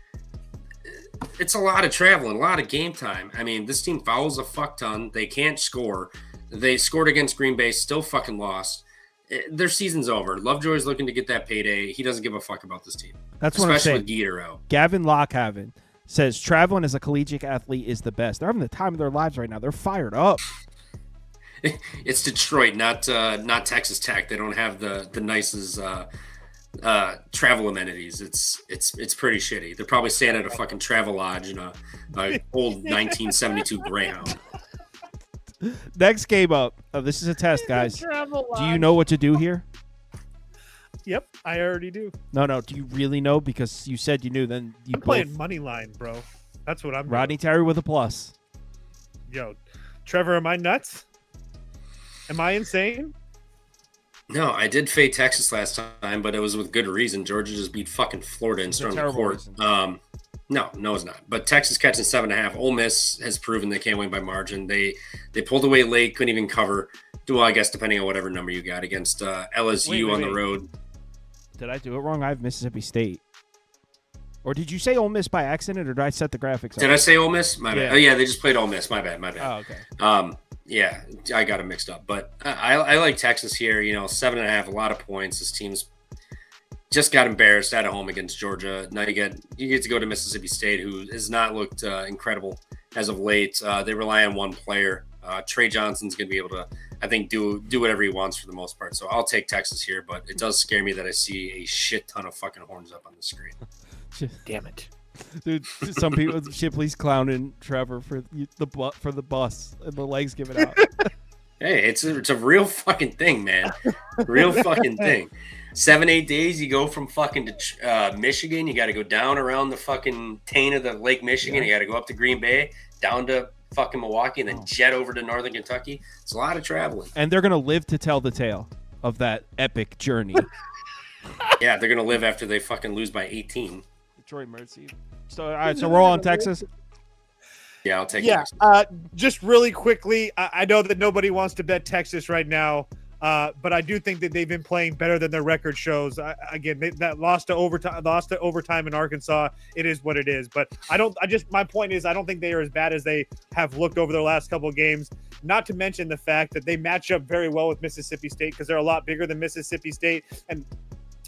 Speaker 4: It's a lot of traveling, a lot of game time. I mean, this team fouls a fuck ton. They can't score. They scored against Green Bay, still fucking lost. Their season's over. Lovejoy's looking to get that payday. He doesn't give a fuck about this team.
Speaker 1: That's what I'm saying.
Speaker 4: Especially with Geter out.
Speaker 1: Gavin Lockhaven says traveling as a collegiate athlete is the best. They're having the time of their lives right now. They're fired up.
Speaker 4: It's Detroit, not Texas Tech. They don't have the nicest travel amenities. It's pretty shitty. They're probably staying at a fucking travel lodge in a old 1972 Greyhound.
Speaker 1: Next game up. This is a test, guys. Do you know what to do here?
Speaker 5: Yep, I already do.
Speaker 1: No. Do you really know? Because you said you knew. Then you
Speaker 5: playing money line, bro. That's what I'm doing.
Speaker 1: Rodney Terry with a plus.
Speaker 5: Yo, Trevor, am I nuts? Am I insane?
Speaker 4: No, I did fade Texas last time, but it was with good reason. Georgia just beat fucking Florida and stormed the court. No, it's not. But Texas catching 7.5. Ole Miss has proven they can't win by margin. They pulled away late, couldn't even cover. Well, I guess depending on whatever number you got against LSU on the road.
Speaker 1: Did I do it wrong? I have Mississippi State. Or did you say Ole Miss by accident, or did I set the graphics up?
Speaker 4: Did I say Ole Miss? My bad. Oh, yeah, they just played Ole Miss. My bad.
Speaker 1: Oh, okay.
Speaker 4: Yeah, I got it mixed up. But I like Texas here. 7.5, a lot of points. This team's just got embarrassed at home against Georgia. Now you get to go to Mississippi State, who has not looked incredible as of late. They rely on one player. Trey Johnson's going to be able to, I think, do whatever he wants for the most part. So I'll take Texas here, but it does scare me that I see a shit ton of fucking horns up on the screen.
Speaker 5: Damn it.
Speaker 1: Dude, some people, Shipley's clowning Trevor for the bus and the legs give it out.
Speaker 4: Hey, it's a real fucking thing, man. Real fucking thing. 7-8 days, you go from fucking to Michigan. You got to go down around the fucking taint of the Lake Michigan. Yeah. You got to go up to Green Bay, down to fucking Milwaukee, and then jet over to Northern Kentucky. It's a lot of traveling.
Speaker 1: And they're going to live to tell the tale of that epic journey.
Speaker 4: Yeah, they're going to live after they fucking lose by 18.
Speaker 1: Detroit Mercy. So, all right, so we're all on Texas?
Speaker 4: Yeah, I'll take Texas.
Speaker 5: Just really quickly, I know that nobody wants to bet Texas right now. But I do think that they've been playing better than their record shows. That lost to overtime in Arkansas. It is what it is. But my point is, I don't think they are as bad as they have looked over their last couple of games. Not to mention the fact that they match up very well with Mississippi State because they're a lot bigger than Mississippi State. And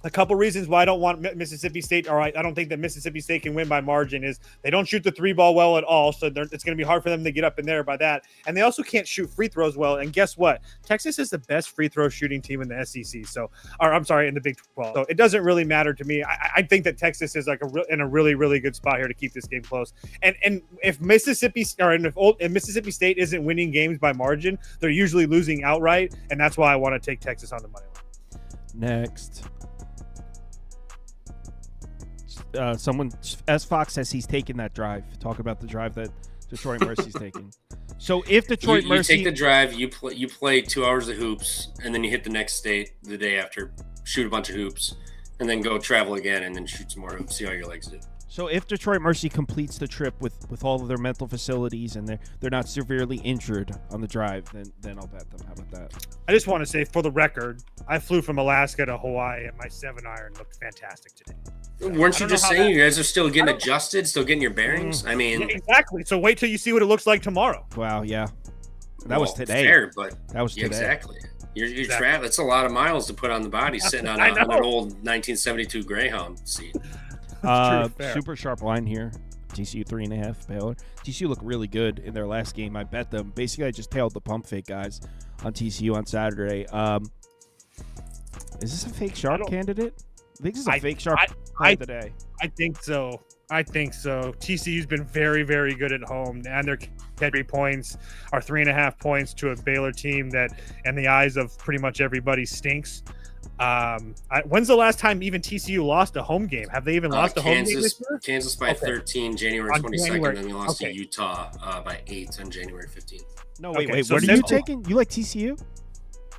Speaker 5: a couple reasons why I don't want Mississippi State, or I don't think that Mississippi State can win by margin, is they don't shoot the three ball well at all, so it's going to be hard for them to get up in there by that. And they also can't shoot free throws well. And guess what? Texas is the best free throw shooting team in the SEC. In the Big 12. So it doesn't really matter to me. I think that Texas is in a really, really good spot here to keep this game close. And if Mississippi State isn't winning games by margin, they're usually losing outright, and that's why I want to take Texas on the money line.
Speaker 1: Next. Someone, S. Fox says he's taking that drive. Talk about the drive that Detroit Mercy's taking. So if Detroit Mercy,
Speaker 4: you take the drive, you play 2 hours of hoops, and then you hit the next state the day after, shoot a bunch of hoops, and then go travel again, and then shoot some more hoops. See how your legs do.
Speaker 1: So if Detroit Mercy completes the trip with all of their mental facilities and they're not severely injured on the drive, then I'll bet them. How about that?
Speaker 5: I just want to say, for the record, I flew from Alaska to Hawaii, and my 7-iron looked fantastic today.
Speaker 4: Weren't you just saying you guys are still getting adjusted, still getting your bearings? I mean,
Speaker 5: yeah, exactly. So wait till you see what it looks like tomorrow.
Speaker 1: Wow, yeah, that was today.
Speaker 4: Fair, but
Speaker 1: that was today.
Speaker 4: Exactly. You're traveling. It's a lot of miles to put on the body sitting on an old 1972 Greyhound seat.
Speaker 1: Super sharp line here. TCU 3.5. Baylor. TCU looked really good in their last game. I bet them. Basically, I just tailed the pump fake guys on TCU on Saturday. Is this a fake sharp candidate? I think this is a fake sharp play of the day.
Speaker 5: I think so. TCU's been very, very good at home, and their 3 points are 3.5 points to a Baylor team that, in the eyes of pretty much everybody, stinks. When's the last time even TCU lost a home game? Have they even lost a home game this year?
Speaker 4: Kansas by 13, January 22nd, and they lost to Utah by 8 on January 15th.
Speaker 1: No, wait. So what are you taking? You like TCU?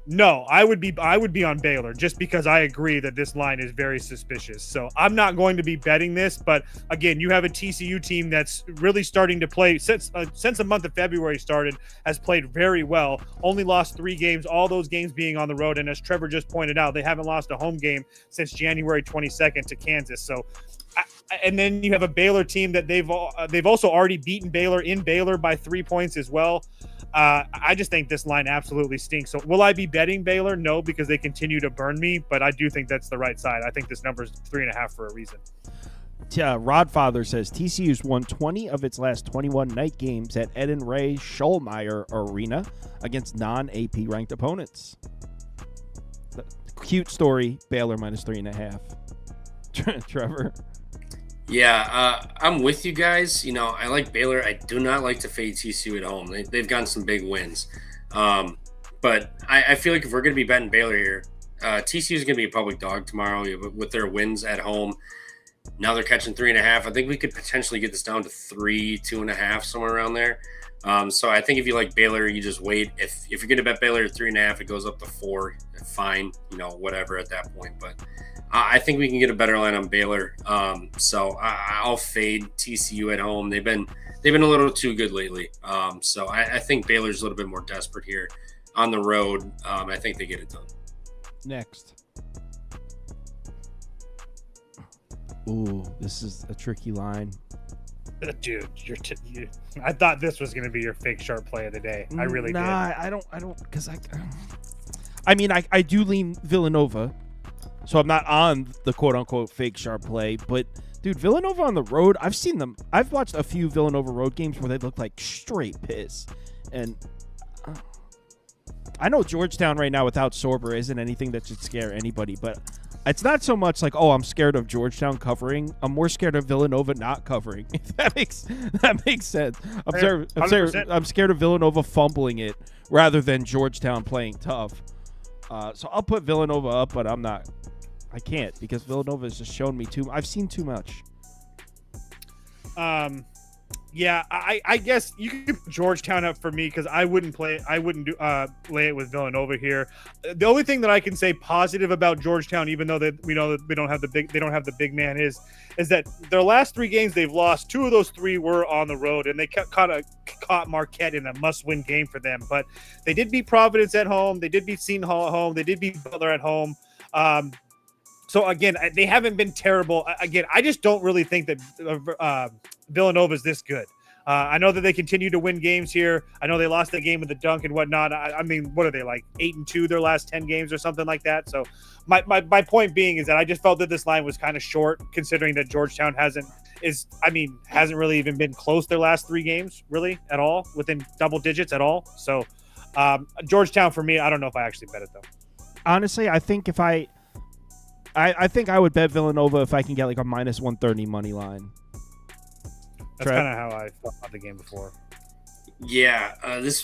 Speaker 5: No, I would be on Baylor just because I agree that this line is very suspicious. So I'm not going to be betting this, but again, you have a TCU team that's really starting to play since the month of February started, has played very well. Only lost 3 games, all those games being on the road, and as Trevor just pointed out, they haven't lost a home game since January 22nd to Kansas. So. And then you have a Baylor team that they've also already beaten Baylor in Baylor by 3 points as well. I just think this line absolutely stinks. So will I be betting Baylor? No, because they continue to burn me, but I do think that's the right side. I think this number is 3.5 for a reason.
Speaker 1: Rodfather says TCU's won 20 of its last 21 night games at Ed and Ray Schollmeyer Arena against non-AP ranked opponents. Cute story, Baylor minus 3.5. Trevor?
Speaker 4: Yeah, I'm with you guys. I like Baylor. I do not like to fade TCU at home. They've gotten some big wins. But I feel like if we're going to be betting Baylor here, TCU is going to be a public dog tomorrow with their wins at home. Now they're catching 3.5. I think we could potentially get this down to 3, 2.5, somewhere around there. So I think if you like Baylor, you just wait. If you're going to bet Baylor at 3.5, it goes up to 4. Fine, whatever at that point. But I think we can get a better line on Baylor. So I'll fade TCU at home. They've been a little too good lately. So I think Baylor's a little bit more desperate here on the road. I think they get it done.
Speaker 1: Next. Ooh, this is a tricky line.
Speaker 5: Dude, I thought this was going to be your fake sharp play of the day. I really did.
Speaker 1: I don't, because I do lean Villanova. So I'm not on the quote-unquote fake sharp play, but dude, Villanova on the road, I've seen them. I've watched a few Villanova road games where they look like straight piss. And I know Georgetown right now without Sorber isn't anything that should scare anybody, but it's not so much like, oh, I'm scared of Georgetown covering. I'm more scared of Villanova not covering. If that makes sense. I'm scared of Villanova fumbling it rather than Georgetown playing tough. So I'll put Villanova up, but I can't because Villanova has just shown me I've seen too much.
Speaker 5: Yeah, I guess you could put Georgetown up for me because I wouldn't lay it with Villanova here. The only thing that I can say positive about Georgetown, even though that we know that they don't have the big man, is that their last 3 games they've lost. 2 of those 3 were on the road, and they caught Marquette in a must-win game for them. But they did beat Providence at home. They did beat Seton Hall at home. They did beat Butler at home. So again, they haven't been terrible. Again, I just don't really think that Villanova is this good. I know that they continue to win games here. I know they lost the game with the dunk and whatnot. I mean, what are they, like 8-2 their last 10 games or something like that? So my point being is that I just felt that this line was kind of short, considering that Georgetown hasn't really even been close their last 3 games, really, at all, within double digits at all. So Georgetown for me, I don't know if I actually bet it though.
Speaker 1: Honestly, I think I think I would bet Villanova if I can get like a -130 money line.
Speaker 5: That's kind of how I felt about the game before.
Speaker 4: Yeah, this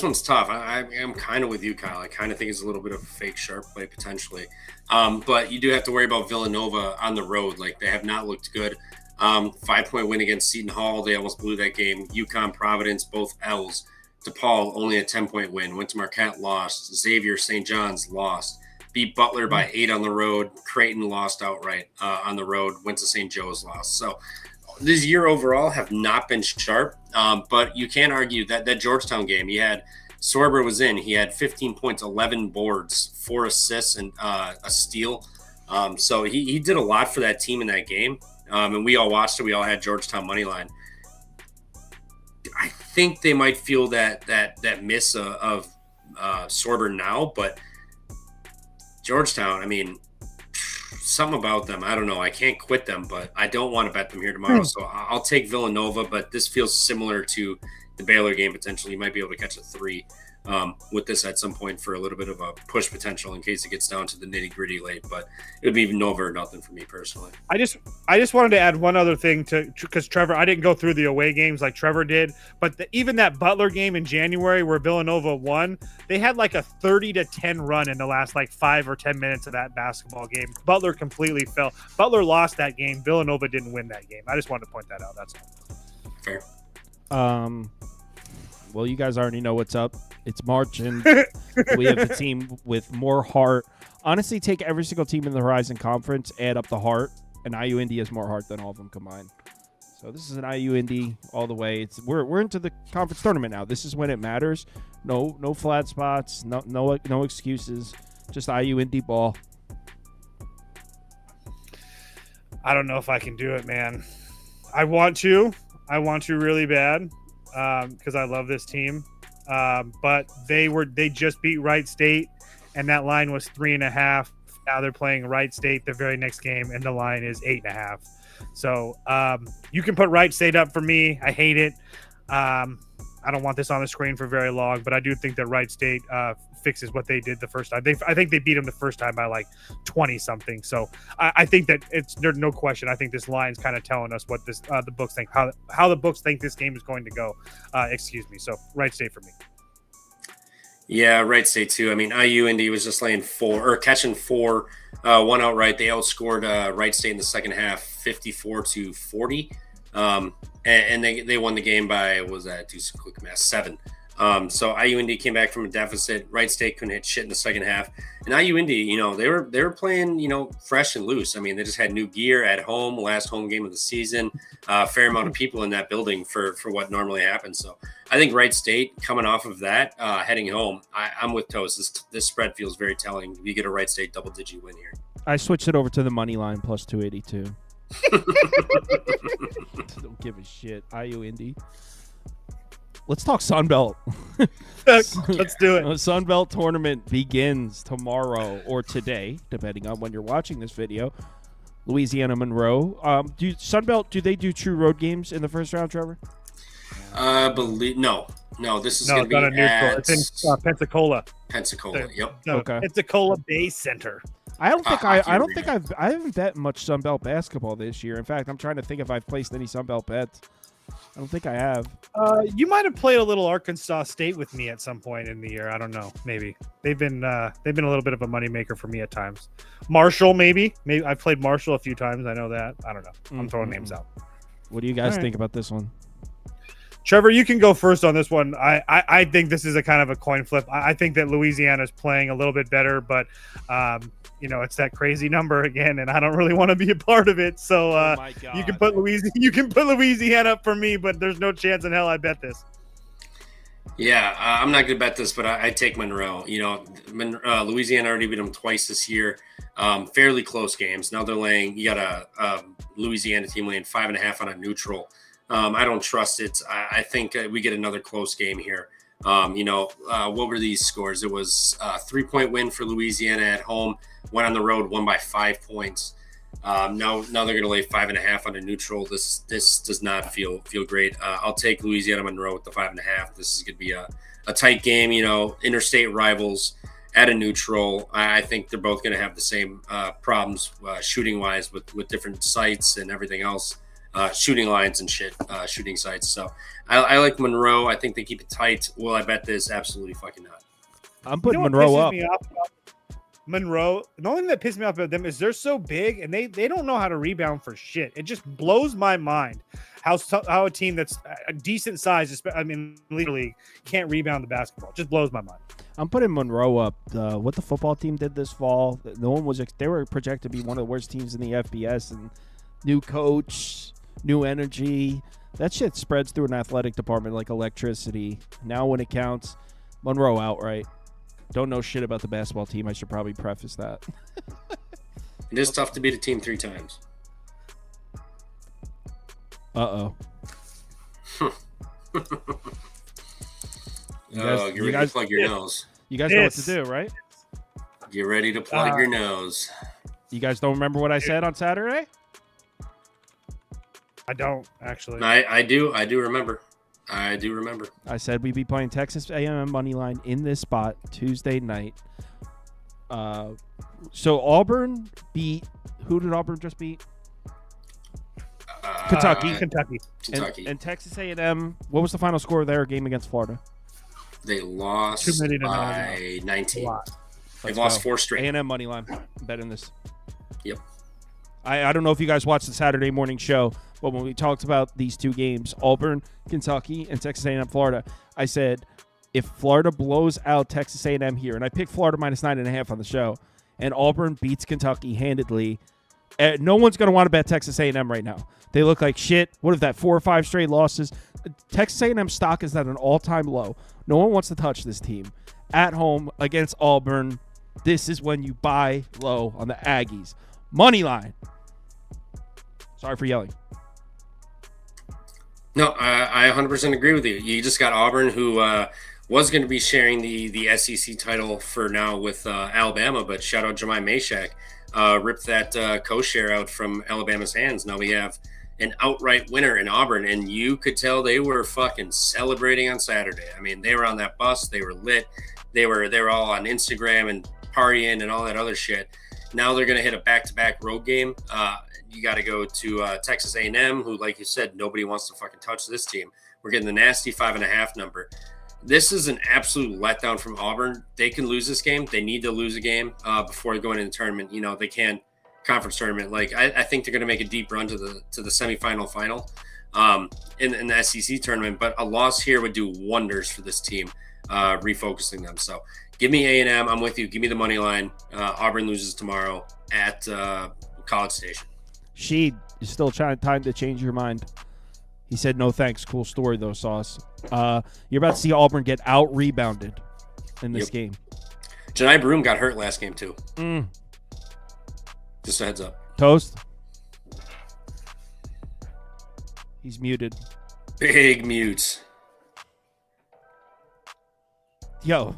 Speaker 4: one's tough. I'm kind of with you, Kyle. I kind of think it's a little bit of a fake sharp play potentially, but you do have to worry about Villanova on the road. Like, they have not looked good. 5-point win against Seton Hall. They almost blew that game. UConn, Providence, both L's. DePaul, only a 10-point win. Went to Marquette, lost. Xavier, St. John's, lost. Beat Butler by 8 on the road. Creighton lost outright on the road. Went to St. Joe's, lost. So this year overall have not been sharp, but you can't argue that Georgetown game, Sorber was in. He had 15 points, 11 boards, 4 assists, and a steal. So he did a lot for that team in that game, and we all watched it. We all had Georgetown money line. I think they might feel that miss of Sorber now, but Georgetown, I mean, something about them. I don't know. I can't quit them, but I don't want to bet them here tomorrow. So I'll take Villanova, but this feels similar to the Baylor game potentially. You might be able to catch a 3 with this at some point for a little bit of a push potential in case it gets down to the nitty gritty late, but it would be Nova or nothing for me personally.
Speaker 5: I just wanted to add one other thing because Trevor, I didn't go through the away games like Trevor did, but even that Butler game in January where Villanova won, they had like a 30-10 run in the last like 5 or 10 minutes of that basketball game. Butler completely fell. Butler lost that game. Villanova didn't win that game. I just wanted to point that out. That's all.
Speaker 4: Fair.
Speaker 1: Well, you guys already know what's up. It's March, and we have the team with more heart. Honestly, take every single team in the Horizon Conference, add up the heart, and IU Indy has more heart than all of them combined. So this is an IU Indy all the way. We're into the conference tournament now. This is when it matters. No flat spots. No excuses. Just IU Indy ball.
Speaker 5: I don't know if I can do it, man. I want to really bad because I love this team. But they just beat Wright State, and that line was 3.5. Now they're playing Wright State the very next game, and the line is 8.5. So you can put Wright State up for me. I hate it. I don't want this on the screen for very long, but I do think that Wright State fixes what they did the first time. I think they beat them the first time by like 20 something. So I think that there's no question. I think this line's kind of telling us what this the books think, how the books think this game is going to go. So Wright State for me.
Speaker 4: Yeah, Wright State too. I mean, IU Indy was just laying 4 or catching 4, one outright. They outscored Wright State in the second half, 54-40. And they won the game by, what was that? Do some quick math, 7. So IU Indy came back from a deficit. Wright State couldn't hit shit in the second half. And IU Indy, they were playing, fresh and loose. I mean, they just had new gear at home, last home game of the season. Fair amount of people in that building for what normally happens. So I think Wright State coming off of that, heading home, I'm with Toast. This spread feels very telling. You get a Wright State double-digit win here.
Speaker 1: I switched it over to the money line plus 282. Don't give a shit. IU Indy. Let's talk Sunbelt.
Speaker 5: Let's do it.
Speaker 1: The Sunbelt tournament begins tomorrow or today, depending on when you're watching this video. Louisiana, Monroe. Sunbelt, do they do true road games in the first round, Trevor?
Speaker 4: No. This is going to be
Speaker 5: at it's in Pensacola.
Speaker 4: Yep.
Speaker 1: Okay.
Speaker 5: Pensacola Bay Center.
Speaker 1: I haven't bet much Sunbelt basketball this year. In fact, I'm trying to think if I've placed any Sunbelt bets. I don't think I have.
Speaker 5: You might have played a little Arkansas State with me at some point in the year. I don't know. Maybe they've been a little bit of a moneymaker for me at times. Marshall, maybe I've played Marshall a few times. I know that. I don't know. I'm throwing names out.
Speaker 1: What do you guys think about this one?
Speaker 5: Trevor, you can go first on this one. I think this is a kind of a coin flip. I think that Louisiana is playing a little bit better, but it's that crazy number again, and I don't really want to be a part of it. So you can put Louisiana up for me, but there's no chance in hell I bet this.
Speaker 4: Yeah, I'm not going to bet this, but I take Monroe. Louisiana already beat them twice this year. Fairly close games. Now they're laying. You got a Louisiana team laying 5.5 on a neutral. I don't trust it. I think we get another close game here. What were these scores? It was a 3-point win for Louisiana at home. Went on the road, won by 5 points. Now they're going to lay 5.5 on a neutral. This does not feel great. I'll take Louisiana Monroe with the 5.5. This is going to be a tight game. Interstate rivals at a neutral. I think they're both going to have the same problems shooting wise with different sites and everything else. Shooting lines and shit, shooting sites. So I like Monroe. I think they keep it tight. Will I bet this? Absolutely fucking not.
Speaker 1: I'm putting Monroe up.
Speaker 5: Monroe, the only thing that pisses me off about them is they're so big and they don't know how to rebound for shit. It just blows my mind how a team that's a decent size, literally can't rebound the basketball. It just blows my mind.
Speaker 1: I'm putting Monroe up. What the football team did this fall, they were projected to be one of the worst teams in the FBS, and new coach, new energy. That shit spreads through an athletic department like electricity. Now when it counts, Monroe outright. Don't know shit about the basketball team. I should probably preface that.
Speaker 4: It is tough to beat a team 3 times.
Speaker 1: Uh-oh.
Speaker 4: Get ready to plug your nose.
Speaker 1: You guys know what to do, right?
Speaker 4: Get ready to plug your nose.
Speaker 1: You guys don't remember what I said on Saturday?
Speaker 5: I don't, actually.
Speaker 4: I do remember. I do remember.
Speaker 1: I said we'd be playing Texas A&M money line in this spot Tuesday night. So Auburn beat. Who did Auburn just beat? Kentucky. And Texas A&M. What was the final score of their game against Florida?
Speaker 4: They lost by 19. They've lost 4 straight.
Speaker 1: A&M money line. I'm betting this.
Speaker 4: Yep.
Speaker 1: I don't know if you guys watched the Saturday morning show, but when we talked about these 2 games, Auburn, Kentucky, and Texas A&M, Florida, I said if Florida blows out Texas A&M here, and I picked Florida minus 9.5 on the show, and Auburn beats Kentucky handedly, no one's going to want to bet Texas A&M right now. They look like shit. What if that 4 or 5 straight losses? Texas A&M stock is at an all-time low. No one wants to touch this team. At home against Auburn, this is when you buy low on the Aggies. Money line. Sorry for yelling.
Speaker 4: No, I 100% agree with you. You just got Auburn, who was going to be sharing the SEC title for now with Alabama, but shout out Jemai Mashak, ripped that co-share out from Alabama's hands. Now we have an outright winner in Auburn, and you could tell they were fucking celebrating on Saturday. I mean, they were on that bus, they were lit, they were all on Instagram and partying and all that other shit. Now they're going to hit a back-to-back road game. You got to go to Texas A&M, who, like you said, nobody wants to fucking touch this team. We're getting the nasty 5.5 number. This is an absolute letdown from Auburn. They can lose this game. They need to lose a game before going into the tournament. They can't conference tournament. Like I think they're going to make a deep run to the semifinal final in the SEC tournament. But a loss here would do wonders for this team, refocusing them. So give me A&M. I'm with you. Give me the money line. Auburn loses tomorrow at College Station.
Speaker 1: Sheed is still trying time to change your mind. He said no thanks. Cool story though, Sauce. You're about to see Auburn get out rebounded in this game.
Speaker 4: Janai Broom got hurt last game too. Just a heads up.
Speaker 1: Toast. He's muted.
Speaker 4: Big mutes.
Speaker 1: Yo.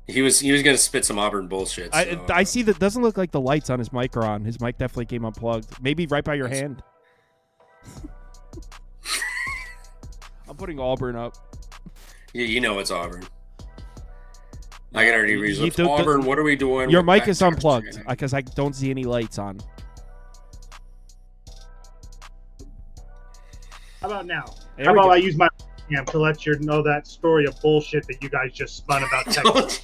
Speaker 4: He was gonna spit some Auburn bullshit. So.
Speaker 1: I see that. Doesn't look like the lights on his mic are on. His mic definitely came unplugged. Maybe right by your hand. I'm putting Auburn up.
Speaker 4: Yeah, you know it's Auburn. I got already reasons. Auburn, what are we doing?
Speaker 1: Your mic is unplugged because I don't see any lights on.
Speaker 5: How about now? How about I use my cam to let you know that story of bullshit that you guys just spun about Texas?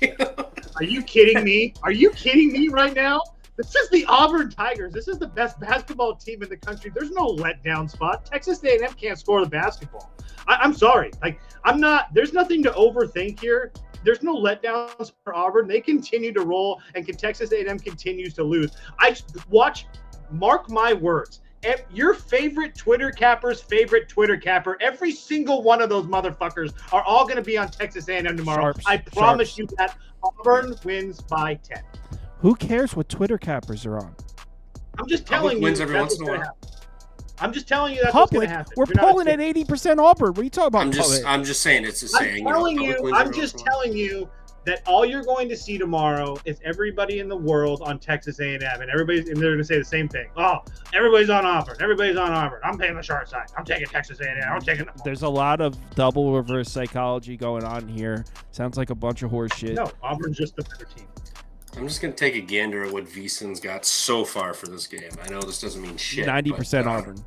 Speaker 5: Are you kidding me? Are you kidding me right now?
Speaker 6: This is the Auburn Tigers. This is the best basketball team in the country. There's no letdown spot. Texas A&M can't score the basketball. I'm sorry. Like, I'm not. There's nothing to overthink here. There's no letdowns for Auburn. They continue to roll, and Texas A&M continues to lose. Mark my words. Your favorite Twitter capper's favorite Twitter capper, every single one of those motherfuckers are all going to be on Texas A&M tomorrow. I promise you that Auburn wins by 10.
Speaker 1: Who cares what Twitter cappers are on?
Speaker 6: I'm just telling you.
Speaker 4: Wins every once in a while.
Speaker 6: I'm just telling you that's what's going to happen.
Speaker 1: We're polling at 80% Auburn. What are you talking about?
Speaker 4: I'm just saying it's a saying.
Speaker 6: I'm just telling you that all you're going to see tomorrow is everybody in the world on Texas A&M, and they're going to say the same thing. Oh, everybody's on Auburn. Everybody's on Auburn. I'm paying the short side. I'm taking Texas A&M. I'm taking them.
Speaker 1: There's a lot of double reverse psychology going on here. Sounds like a bunch of horse shit.
Speaker 6: No, Auburn's just the better team.
Speaker 4: I'm just going to take a gander at what VCU's got so far for this game. I know this doesn't mean shit.
Speaker 1: 90% Auburn.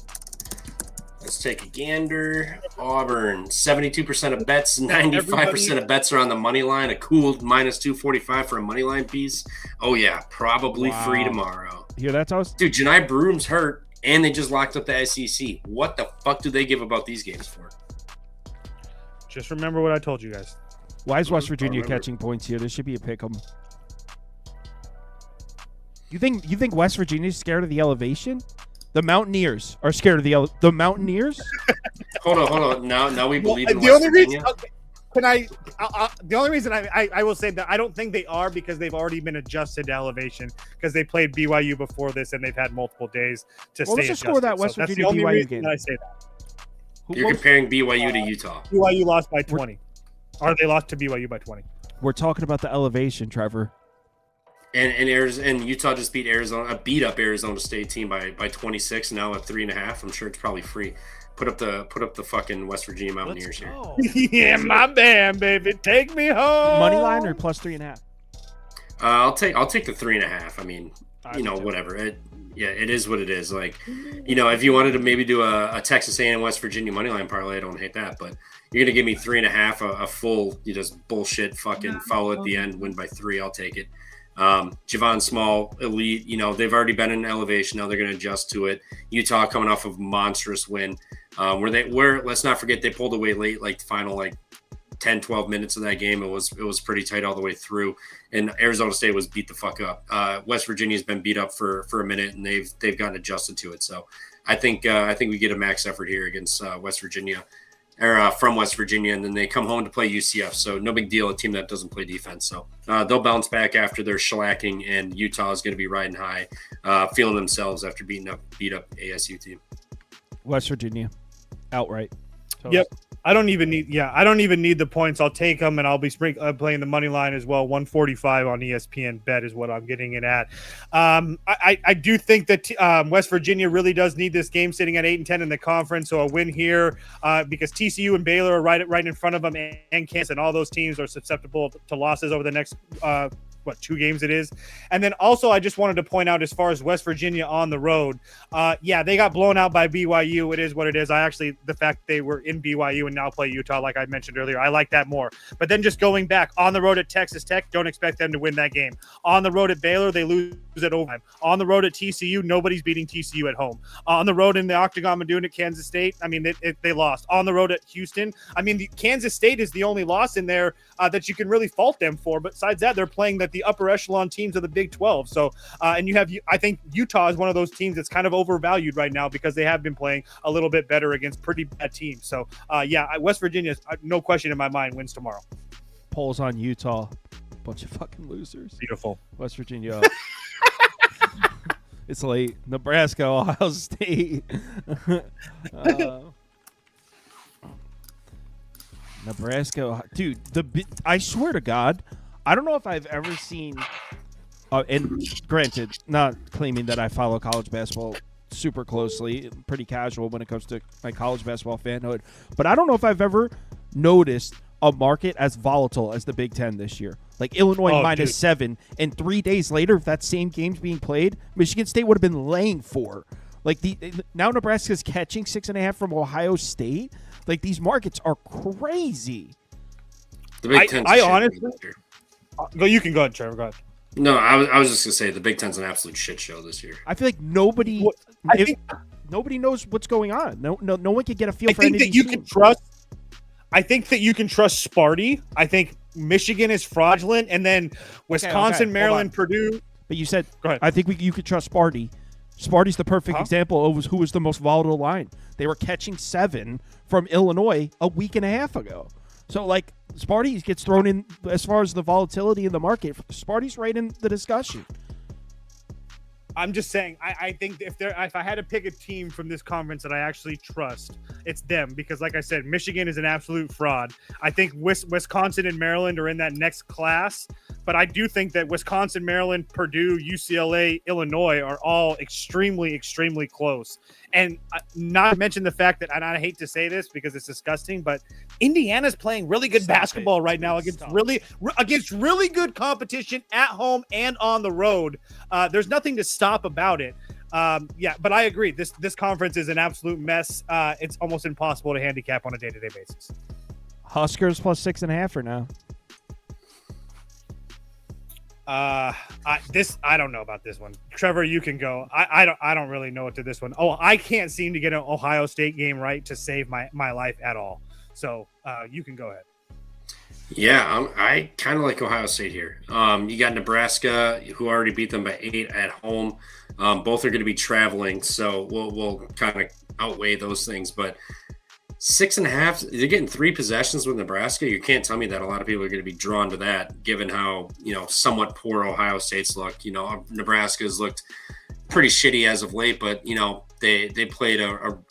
Speaker 4: Let's take a gander. Auburn, 72% of bets, 95% of bets are on the money line. A cool minus 245 for a money line piece. Oh, yeah, probably free tomorrow.
Speaker 1: You hear that, Toast?
Speaker 4: Dude, Janai Broom's hurt, and they just locked up the SEC. What the fuck do they give about these games for?
Speaker 5: Just remember what I told you guys.
Speaker 1: Why is West Virginia catching points here? This should be a pick 'em. You think West Virginia's scared of the elevation? The Mountaineers are scared of the Mountaineers?
Speaker 4: Hold on. Now we believe in
Speaker 5: the
Speaker 4: West
Speaker 5: only
Speaker 4: Virginia.
Speaker 5: Reason, the only reason I will say that I don't think they are because they've already been adjusted to elevation because they played BYU before this and they've had multiple days to stay adjusted.
Speaker 1: Let's just score that West Virginia BYU game.
Speaker 5: I say that.
Speaker 4: You're comparing BYU to Utah.
Speaker 5: BYU lost by 20. Or they lost to BYU by 20.
Speaker 1: We're talking about the elevation, Trevor.
Speaker 4: And Utah just beat up Arizona State team by 26, now at 3.5. I'm sure it's probably free. Put up the fucking West Virginia Mountaineers here.
Speaker 5: Yeah, my band, baby, take me home.
Speaker 1: Money line or plus 3.5?
Speaker 4: I'll take the 3.5. I mean, whatever. It is what it is. Like, if you wanted to maybe do a Texas A&M West Virginia money line parlay, I don't hate that. But you're gonna give me 3.5, a full, you just bullshit fucking foul at the end, win by 3. I'll take it. Javon Small, elite, they've already been in elevation. Now they're going to adjust to it. Utah coming off of a monstrous win, where let's not forget they pulled away late, like the final 10, 12 minutes of that game. It was pretty tight all the way through, and Arizona State was beat the fuck up. West Virginia's been beat up for a minute, and they've gotten adjusted to it. So I think we get a max effort here against West Virginia. Or from West Virginia, and then they come home to play UCF. So no big deal, a team that doesn't play defense. So they'll bounce back after their shellacking, and Utah is going to be riding high, feeling themselves after beat up ASU team.
Speaker 1: West Virginia, outright.
Speaker 5: Totally. Yep. I don't even need the points. I'll take them, and I'll be playing the money line as well. 145 on ESPN bet is what I'm getting it at. I do think that West Virginia really does need this game, sitting at 8-10 in the conference. So a win here because TCU and Baylor are right in front of them, and Kansas, and all those teams are susceptible to losses over the next 2 games it is. And then also I just wanted to point out, as far as West Virginia on the road, they got blown out by BYU. It is what it is. The fact they were in BYU and now play Utah, like I mentioned earlier, I like that more. But then just going back, on the road at Texas Tech, don't expect them to win that game. On the road at Baylor, they lose at overtime. On the road at TCU, nobody's beating TCU at home. On the road in the Octagon Madoon at Kansas State, I mean, they lost. On the road at Houston, I mean, Kansas State is the only loss in there that you can really fault them for. But besides that, they're playing the upper echelon teams of the Big 12. So, and I think Utah is one of those teams that's kind of overvalued right now because they have been playing a little bit better against pretty bad teams. So, West Virginia, no question in my mind, wins tomorrow.
Speaker 1: Polls on Utah. Bunch of fucking losers.
Speaker 5: Beautiful.
Speaker 1: West Virginia. It's late. Nebraska, Ohio State. Nebraska. Dude, I swear to God, I don't know if I've ever seen, and granted, not claiming that I follow college basketball super closely, pretty casual when it comes to my college basketball fanhood, but I don't know if I've ever noticed a market as volatile as the Big Ten this year. Like Illinois -7, and 3 days later, if that same game's being played, Michigan State would have been laying 4. Like now Nebraska's catching 6.5 from Ohio State. Like these markets are crazy.
Speaker 4: The Big Ten.
Speaker 5: I honestly, you can go ahead, Trevor. Go ahead.
Speaker 4: No, I was just gonna say the Big Ten's an absolute shit show this year.
Speaker 1: I feel like nobody knows what's going on. No one can get a feel for any of these teams.
Speaker 5: I think that you can trust Sparty. I think Michigan is fraudulent, and then Wisconsin, Maryland, Purdue.
Speaker 1: But you said,
Speaker 5: go ahead.
Speaker 1: I think you could trust Sparty. Sparty's the perfect example of who was the most volatile line. They were catching 7 from Illinois a week and a half ago. So, like, Sparty gets thrown in as far as the volatility in the market. Sparty's right in the discussion.
Speaker 5: I'm just saying, I think if I had to pick a team from this conference that I actually trust, it's them. Because, like I said, Michigan is an absolute fraud. I think Wisconsin and Maryland are in that next class. But I do think that Wisconsin, Maryland, Purdue, UCLA, Illinois are all extremely, extremely close. And not to mention the fact that, and I hate to say this because it's disgusting, but Indiana's playing really good basketball right now against really good competition at home and on the road. There's nothing to stop about it. But I agree. This conference is an absolute mess. It's almost impossible to handicap on a day-to-day basis.
Speaker 1: Huskers plus 6.5 or no?
Speaker 5: I don't know about this one. Trevor, you can go. I don't really know what to this one. Oh, I can't seem to get an Ohio State game right to save my life at all. So you can go ahead.
Speaker 4: Yeah, I kind of like Ohio State here. You got Nebraska, who already beat them by 8 at home. Both are going to be traveling, so we'll kind of outweigh those things. But 6.5, they're getting 3 possessions with Nebraska. You can't tell me that a lot of people are going to be drawn to that, given how, somewhat poor Ohio State's looked. Nebraska's looked pretty shitty as of late, but, they played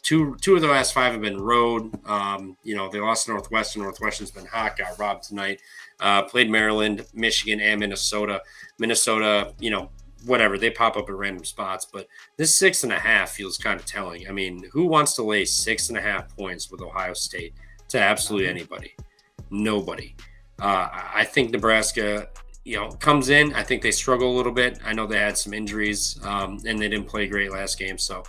Speaker 4: two of the last 5 have been road. They lost to Northwestern. Northwestern's been hot, got robbed tonight. Played Maryland, Michigan, and Minnesota. Minnesota, whatever, they pop up at random spots, but this 6.5 feels kind of telling. I mean, who wants to lay 6.5 points with Ohio State to absolutely anybody? Nobody. I think Nebraska, comes in. I think they struggle a little bit. I know they had some injuries, and they didn't play great last game, so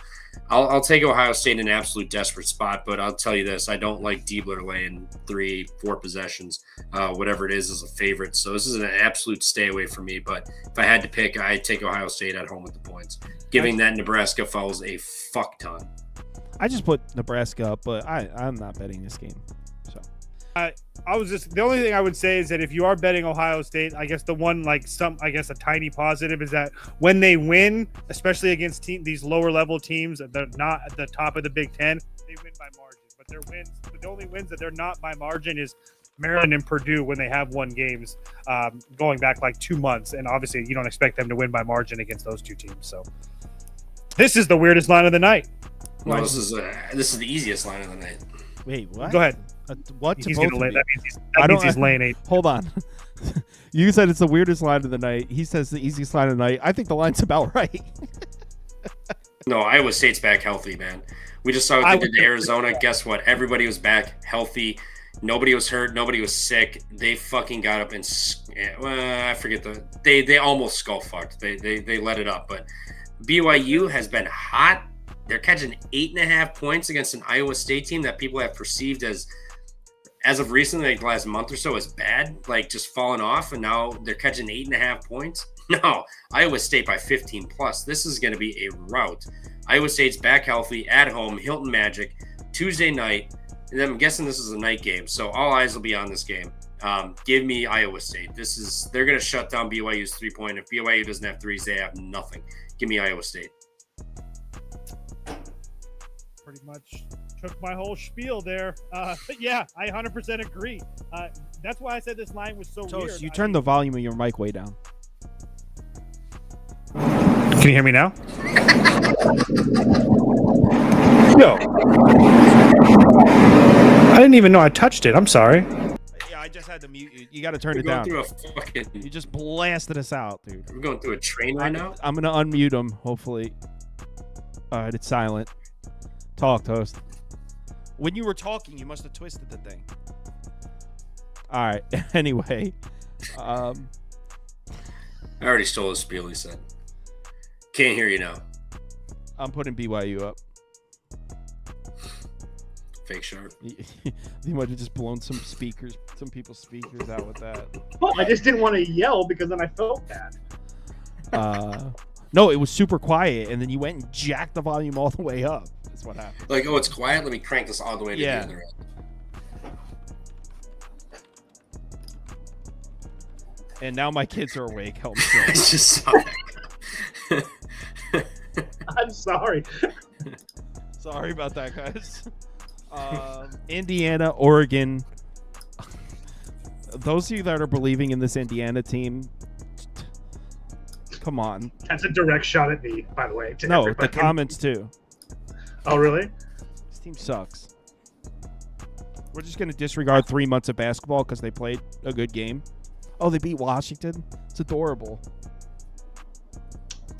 Speaker 4: I'll take Ohio State in an absolute desperate spot, but I'll tell you this, I don't like Diebler laying 3-4 possessions, whatever it is a favorite. So this is an absolute stay away for me, but if I had to pick, I'd take Ohio State at home with the points, giving that Nebraska falls a fuck ton.
Speaker 1: I just put Nebraska up, but I'm not betting this game. So
Speaker 5: the only thing I would say is that if you are betting Ohio State, I guess the one a tiny positive is that when they win, especially against these lower level teams that are not at the top of the Big Ten, they win by margin. But the only wins that they're not by margin is Maryland and Purdue when they have won games going back 2 months. And obviously you don't expect them to win by margin against those two teams. So this is the weirdest line of the night.
Speaker 4: No, this is the easiest line of the night.
Speaker 1: Wait, what?
Speaker 5: Go ahead.
Speaker 1: What?
Speaker 5: He's
Speaker 1: going
Speaker 5: to lay. That means he's laying 8.
Speaker 1: Hold on. You said it's the weirdest line of the night. He says the easiest line of the night. I think the line's about right.
Speaker 4: No, Iowa State's back healthy, man. We just saw what they did to Arizona. Guess what? Everybody was back healthy. Nobody was hurt. Nobody was sick. They fucking got up and I forget they almost skull fucked. They let it up. But BYU has been hot. They're catching 8.5 points against an Iowa State team that people have perceived as of recently, the last month or so, as bad, just falling off, and now they're catching 8.5 points. No, Iowa State by 15 plus. This is going to be a rout. Iowa State's back healthy at home, Hilton Magic, Tuesday night. And I'm guessing this is a night game, so all eyes will be on this game. Give me Iowa State. They're going to shut down BYU's 3-point. If BYU doesn't have threes, they have nothing. Give me Iowa State.
Speaker 5: Pretty much took my whole spiel there. Yeah, I 100% agree. That's why I said this line was so weird.
Speaker 1: You turned the volume of your mic way down.
Speaker 5: Can you hear me now? Yo. I didn't even know I touched it. I'm sorry.
Speaker 1: Yeah, I just had to mute you. You got to turn it down. You just blasted us out, dude.
Speaker 4: We're going through a train right now?
Speaker 1: I'm going to unmute him, hopefully. All right, it's silent. Talk, Toast. When you were talking, you must have twisted the thing. All right. Anyway.
Speaker 4: I already stole his spiel, he said. Can't hear you now.
Speaker 1: I'm putting BYU up.
Speaker 4: Fake sharp.
Speaker 1: You might have just blown some people's speakers out with that.
Speaker 6: Well, I just didn't want to yell because then I felt bad.
Speaker 1: No, it was super quiet, and then you went and jacked the volume all the way up. That's what happened.
Speaker 4: Like, oh, it's quiet. Let me crank this all the way to the other end.
Speaker 1: And now my kids are awake. Help me.
Speaker 4: I just saw that.
Speaker 6: I'm sorry.
Speaker 1: Sorry about that, guys. Indiana, Oregon. Those of you that are believing in this Indiana team, come on.
Speaker 6: That's a direct shot at me, by the way.
Speaker 1: No,
Speaker 6: everybody.
Speaker 1: the comments too.
Speaker 6: Oh, really?
Speaker 1: This team sucks. We're just going to disregard 3 months of basketball because they played a good game. Oh, they beat Washington? It's adorable.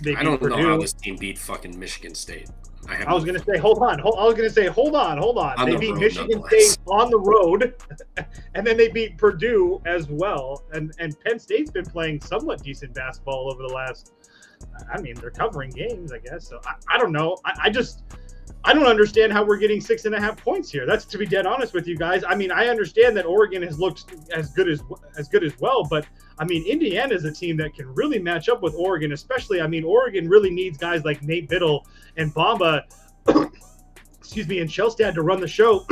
Speaker 4: I don't know how this team beat fucking Michigan State.
Speaker 6: I was going to say, hold on. They beat Michigan State on the road, and then they beat Purdue as well. And Penn State's been playing somewhat decent basketball over the last, they're covering games, I guess. So I don't know. I don't understand how we're getting 6.5 points here. That's, to be dead honest with you guys. I understand that Oregon has looked as good as well, but Indiana is a team that can really match up with Oregon, especially. Oregon really needs guys like Nate Biddle and Bamba, and Shellstad to run the show.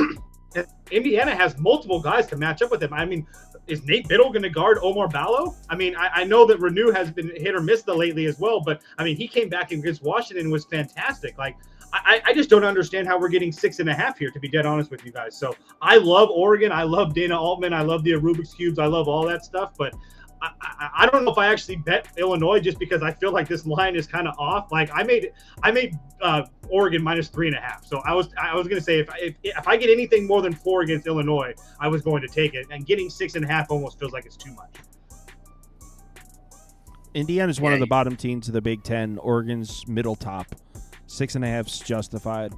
Speaker 6: And Indiana has multiple guys to match up with him. Is Nate Biddle going to guard Omar Ballo? I know that Renew has been hit or miss lately as well, but he came back against Washington and was fantastic. I just don't understand how we're getting 6.5 here, to be dead honest with you guys. So I love Oregon. I love Dana Altman. I love the Rubik's Cubes. I love all that stuff. But I don't know if I actually bet Illinois just because I feel like this line is kind of off. I made Oregon -3.5. So I was going to say if I get anything more than 4 against Illinois, I was going to take it. And getting 6.5 almost feels like it's too much.
Speaker 1: Indiana's one of the bottom teams of the Big Ten. Oregon's middle top. 6.5's justified.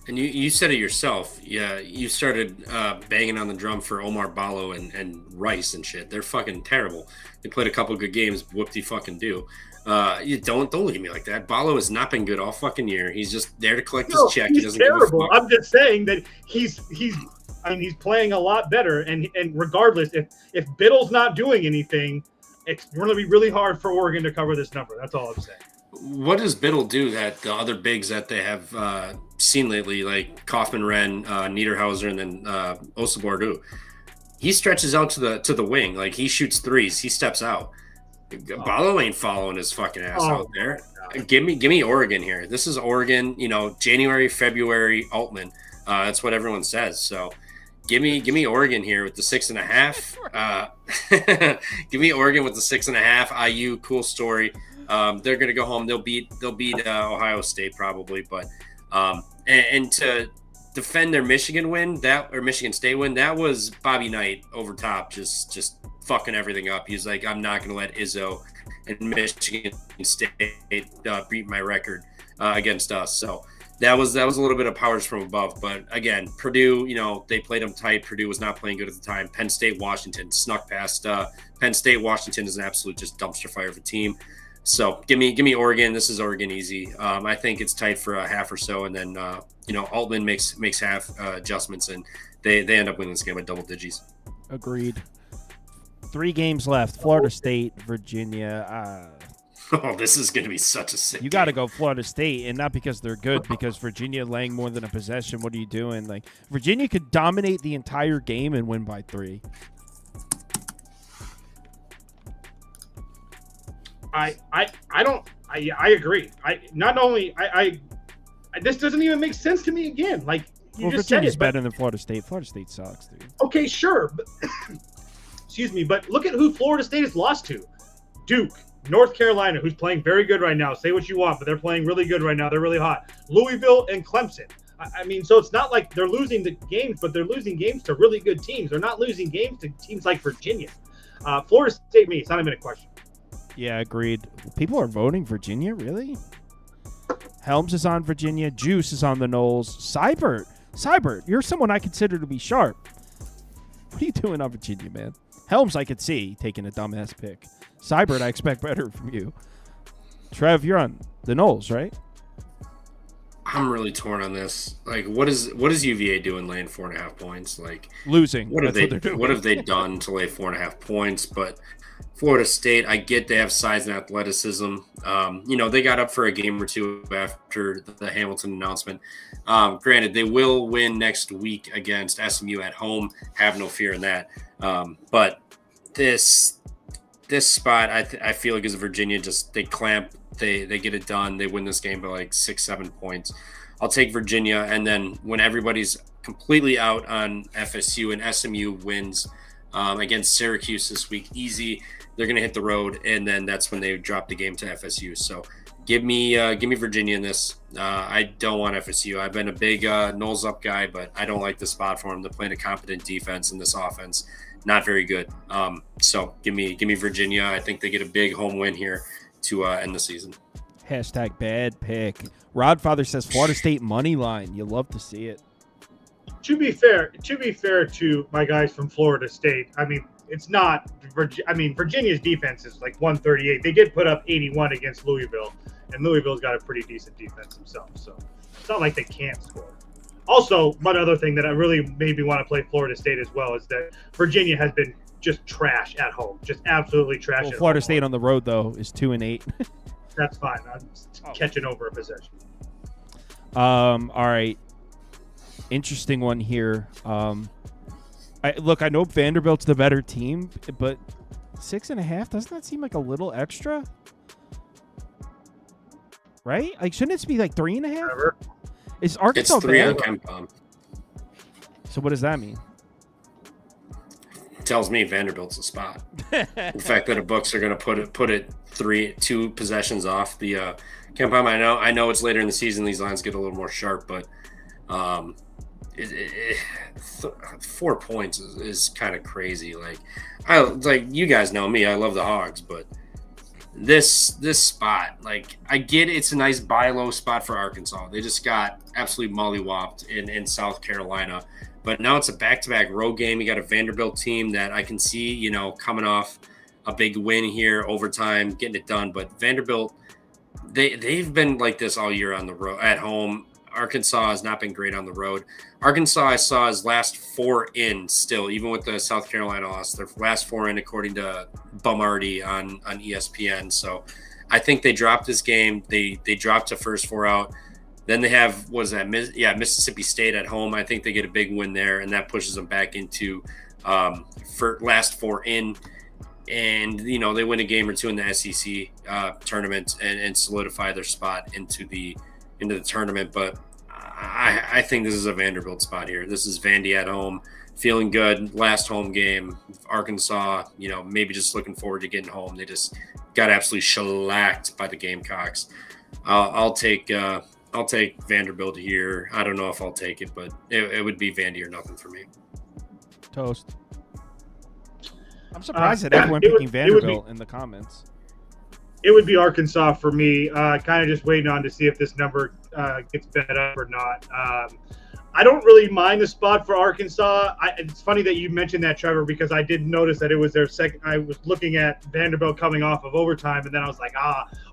Speaker 4: And you said it yourself. Yeah, you started banging on the drum for Omar Ballo and Rice and shit. They're fucking terrible. They played a couple good games. Whoop-de-fucking-do. You don't look at me like that. Ballo has not been good all fucking year. He's just there to collect his check.
Speaker 6: He's
Speaker 4: he doesn't
Speaker 6: terrible.
Speaker 4: give a fuck.
Speaker 6: I'm just saying that he's playing a lot better. And regardless, if Biddle's not doing anything, it's going to be really hard for Oregon to cover this number. That's all I'm saying.
Speaker 4: What does Biddle do that the other bigs that they have seen lately, like Kaufman-Renn, Niederhauser, and then Osabor do? He stretches out to the wing. Like, he shoots threes. He steps out. Ballo ain't following his fucking ass out there. Give me Oregon here. This is Oregon, January, February, Altman. That's what everyone says. So give me Oregon here with the 6.5. Give me Oregon with the 6.5. IU, cool story. They're going to go home. They'll beat Ohio State probably, but and to defend their Michigan State win, that was Bobby Knight over top, just fucking everything up. He's like, I'm not going to let Izzo and Michigan State beat my record against us. So that was a little bit of powers from above. But again, Purdue, they played them tight. Purdue was not playing good at the time. Penn State, Washington snuck past. Penn State, Washington is an absolute just dumpster fire of a team. So give me Oregon. This is Oregon easy. I think it's tight for a half or so, and then Altman makes half adjustments, and they end up winning this game at double digits.
Speaker 1: Agreed. 3 games left. Florida State, Virginia.
Speaker 4: Oh, this is going to be such a sick.
Speaker 1: You got to go Florida State, and not because they're good, because Virginia laying more than a possession. What are you doing? Like, Virginia could dominate the entire game and win by 3.
Speaker 6: I agree. This doesn't even make sense to me again. Like, you just
Speaker 1: Virginia's
Speaker 6: said it,
Speaker 1: better than Florida State. Florida State sucks, dude.
Speaker 6: Okay, sure. But, excuse me, but look at who Florida State has lost to. Duke, North Carolina, who's playing very good right now. Say what you want, but they're playing really good right now. They're really hot. Louisville and Clemson. So it's not like they're losing the games, but they're losing games to really good teams. They're not losing games to teams like Virginia. Florida State, it's not even a question.
Speaker 1: Yeah, agreed. People are voting Virginia, really? Helms is on Virginia. Juice is on the Knowles. Seibert, you're someone I consider to be sharp. What are you doing on Virginia, man? Helms, I could see taking a dumbass pick. Seibert, I expect better from you. Trev, you're on the Knowles, right?
Speaker 4: I'm really torn on this. Like, what is UVA doing laying 4.5 points? Like,
Speaker 1: losing.
Speaker 4: What have they done to lay 4.5 points? But Florida State, I get they have size and athleticism. They got up for a game or two after the Hamilton announcement. Granted, they will win next week against SMU at home. Have no fear in that. But this spot, I feel like is Virginia. Just they clamp, they get it done. They win this game by like 6-7 points. I'll take Virginia, and then when everybody's completely out on FSU and SMU wins against Syracuse this week, easy. They're going to hit the road, and then that's when they drop the game to FSU. So give me Virginia in this. I don't want FSU. I've been a big Knowles up guy, but I don't like the spot for them. They're playing a competent defense in this offense. Not very good. So give me Virginia. I think they get a big home win here to end the season.
Speaker 1: Hashtag bad pick. Rodfather says Florida State money line. You love to see it.
Speaker 6: To be fair to my guys from Florida State, I mean, it's not. Virginia's defense is like 138. They did put up 81 against Louisville, and Louisville's got a pretty decent defense themselves. So it's not like they can't score. Also, one other thing that I really made me want to play Florida State as well is that Virginia has been just trash at home, just absolutely trash.
Speaker 1: Well,
Speaker 6: at
Speaker 1: Florida
Speaker 6: home.
Speaker 1: State on the road though is 2-8.
Speaker 6: That's fine. I'm catching over a possession.
Speaker 1: All right. Interesting one here. I know Vanderbilt's the better team, but 6.5, doesn't that seem like a little extra? Right? Like, shouldn't it be like 3.5? Is Arkansas
Speaker 4: It's 3
Speaker 1: bad?
Speaker 4: on KenPom.
Speaker 1: So what does that mean?
Speaker 4: Tells me Vanderbilt's a spot. The fact that the books are going to put it 2 possessions off the KenPom. I know it's later in the season. These lines get a little more sharp, but 4 points is kind of crazy. Like you guys know me, I love the Hogs, but this spot, like, I get it's a nice buy low spot for Arkansas. They just got absolutely mollywopped in South Carolina, but now it's a back-to-back road game. You got a Vanderbilt team that I can see, coming off a big win here, overtime, getting it done. But Vanderbilt, they've been like this all year on the road. At home, Arkansas has not been great on the road. Arkansas, I saw his last 4 in still, even with the South Carolina loss. Their last 4 in, according to Bumarty on ESPN. So I think they dropped this game. They dropped the first 4 out. Then they have, Mississippi State at home. I think they get a big win there, and that pushes them back into for last 4 in. And, they win a game or 2 in the SEC tournament and solidify their spot into the tournament. But I think this is a Vanderbilt spot here. This is Vandy at home, feeling good. Last home game, Arkansas, maybe just looking forward to getting home. They just got absolutely shellacked by the Gamecocks. I'll take Vanderbilt here. I don't know if I'll take it, but it would be Vandy or nothing for me.
Speaker 1: Toast. I'm surprised at everyone picking Vanderbilt in the comments.
Speaker 6: It would be Arkansas for me. Kind of just waiting on to see if this number gets bet up or not. I don't really mind the spot for Arkansas. It's funny that you mentioned that, Trevor, because I did notice that it was their second. I was looking at Vanderbilt coming off of overtime, and then I was like,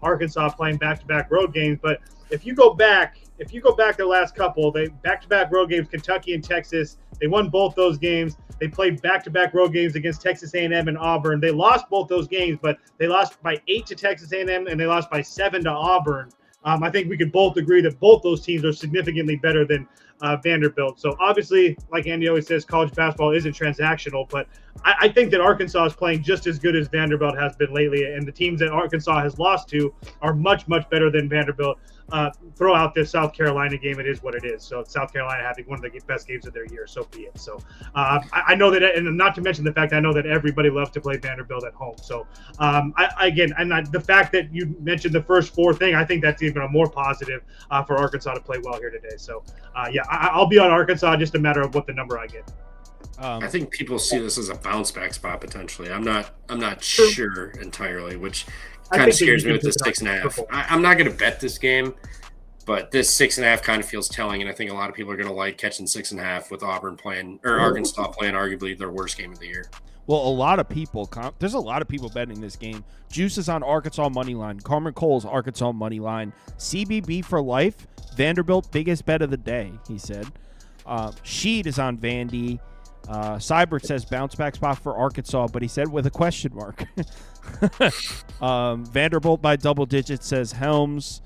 Speaker 6: Arkansas playing back-to-back road games. But if you go back their last couple, they back-to-back road games, Kentucky and Texas. They won both those games. They played back-to-back road games against Texas A&M and Auburn. They lost both those games, but they lost by 8 to Texas A&M, and they lost by 7 to Auburn. I think we could both agree that both those teams are significantly better than Vanderbilt. So obviously, like Andy always says, college basketball isn't transactional, but I think that Arkansas is playing just as good as Vanderbilt has been lately, and the teams that Arkansas has lost to are much, much better than Vanderbilt. Throw out this South Carolina game, it is what it is. So South Carolina having one of the best games of their year, so be it. So I know that, and not to mention the fact I know that everybody loves to play Vanderbilt at home. So the fact that you mentioned the first 4 thing, I think that's even a more positive for Arkansas to play well here today. So I'll be on Arkansas, just a matter of what the number I get.
Speaker 4: I think people see this as a bounce back spot potentially. I'm not sure entirely, which kind of scares me with this 6.5. I'm not going to bet this game, but this 6.5 kind of feels telling, and I think a lot of people are going to like catching 6.5 with Auburn playing or Arkansas playing arguably their worst game of the year.
Speaker 1: Well, there's a lot of people betting this game. Juice is on Arkansas money line. Carmen Cole's Arkansas money line. CBB for life. Vanderbilt biggest bet of the day, he said. Sheed is on Vandy. Cybert says bounce back spot for Arkansas, but he said with a question mark. Vanderbilt by double digits, says Helms.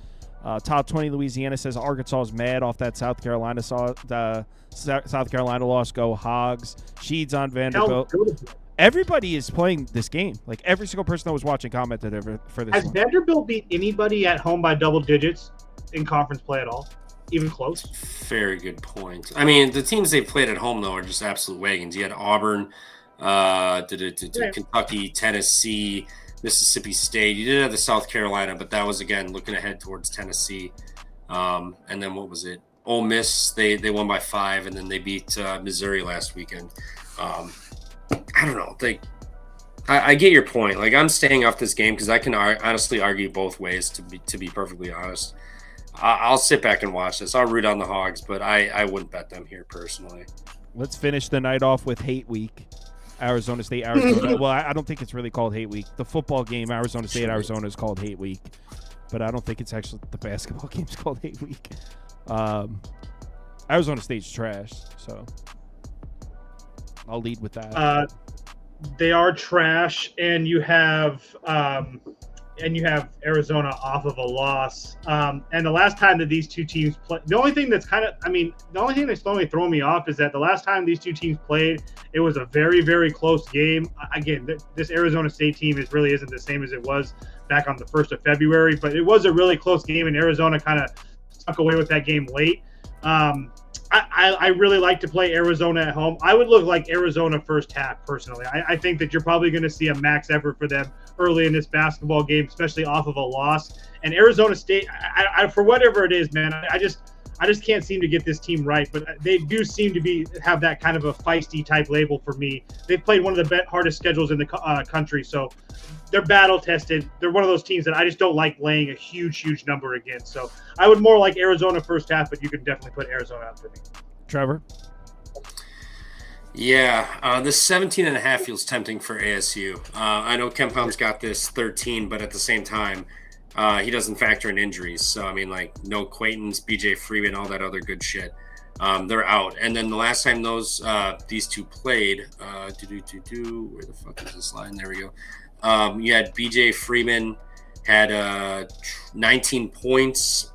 Speaker 1: Top 20 Louisiana says Arkansas is mad off that South Carolina loss. Go Hogs. Sheeds on Vanderbilt. Everybody is playing this game. Like every single person that was watching commented for this.
Speaker 6: Has
Speaker 1: one.
Speaker 6: Vanderbilt beat anybody at home by double digits in conference play at all? Even close?
Speaker 4: Very good point. I mean, the teams they played at home though are just absolute wagons. You had Auburn, Kentucky, Tennessee, Mississippi State. You did have the South Carolina, but that was again looking ahead towards Tennessee. And then what was it? Ole Miss. They won by 5, and then they beat Missouri last weekend. I don't know. I get your point. Like I'm staying off this game because I can honestly argue both ways. To be perfectly honest, I'll sit back and watch this. I'll root on the Hogs, but I wouldn't bet them here personally.
Speaker 1: Let's finish the night off with Hate Week. Arizona State, Arizona. Well, I don't think it's really called Hate Week. The football game, Arizona State, Arizona, is called Hate Week, but I don't think it's actually the basketball game's called Hate Week. Arizona State's trash, so I'll lead with that.
Speaker 6: They are trash, and you have Arizona off of a loss. And the last time that these two teams played, the only thing that's slowly throwing me off is that the last time these two teams played, it was a very, very close game. Again, this Arizona State team really isn't the same as it was back on the 1st of February, but it was a really close game, and Arizona kind of stuck away with that game late. I really like to play Arizona at home. I would look like Arizona first half, personally. I think that you're probably going to see a max effort for them early in this basketball game, especially off of a loss. And Arizona State, I for whatever it is, man, I just can't seem to get this team right. But they do seem to have that kind of a feisty type label for me. They've played one of the hardest schedules in the country, so they're battle tested. They're one of those teams that I just don't like laying a huge number against. So I would more like Arizona first half, but you can definitely put Arizona out for me.
Speaker 1: Trevor?
Speaker 4: Yeah, this 17.5 feels tempting for ASU. I know Ken Palm's got this 13, but at the same time, he doesn't factor in injuries. So, I mean, like, no Creighton's, BJ Freeman, all that other good shit. They're out. And then the last time these two played, where the fuck is this line? There we go. You had BJ Freeman had 19 points,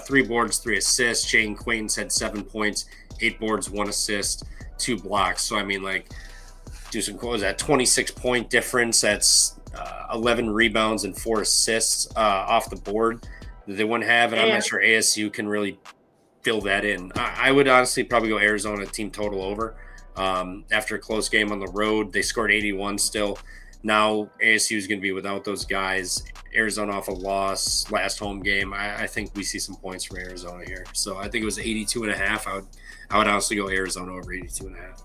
Speaker 4: 3 boards, 3 assists. Jayden Quaintance had 7 points, 8 boards, 1 assist, 2 blocks. So I mean, like, do some quotes. That 26-point difference. That's 11 rebounds and 4 assists off the board that they wouldn't have, and I'm not sure ASU can really fill that in. I would honestly probably go Arizona team total over. After a close game on the road, they scored 81 still. Now ASU is going to be without those guys. Arizona off a loss last home game. I think we see some points from Arizona here. So I think it was 82.5. I would honestly go Arizona over 82.5.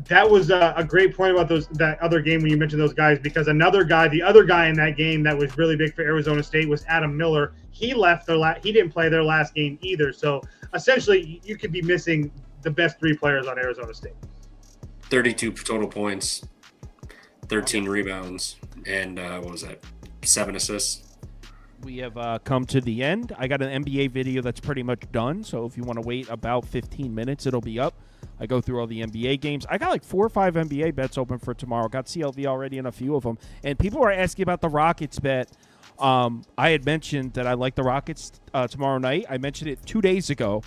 Speaker 6: That was a great point about that other game when you mentioned those guys, because the other guy in that game that was really big for Arizona State was Adam Miller. He left he didn't play their last game either. So essentially, you could be missing the best 3 players on Arizona State.
Speaker 4: 32 total points, 13 rebounds, and what was that? 7 assists.
Speaker 1: We have come to the end. I got an NBA video that's pretty much done. So if you want to wait about 15 minutes, it'll be up. I go through all the NBA games. I got like 4 or 5 NBA bets open for tomorrow. Got CLV already in a few of them. And people are asking about the Rockets bet. I had mentioned that I like the Rockets tomorrow night. I mentioned it 2 days ago.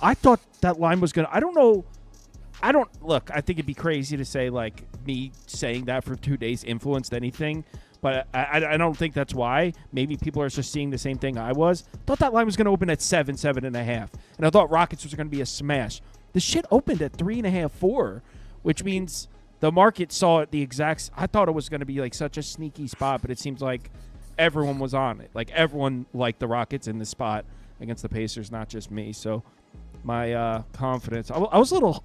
Speaker 1: I thought that line was going to – I don't know. Look, I think it'd be crazy to say like me saying that for 2 days influenced anything. But I don't think that's why. Maybe people are just seeing the same thing I was. Thought that line was going to open at 7.5. And I thought Rockets was going to be a smash. The shit opened at 3.5, 4, which means the market saw it the exact. I thought it was going to be like such a sneaky spot, but it seems like everyone was on it. Like everyone liked the Rockets in this spot against the Pacers, not just me. So my confidence, I was a little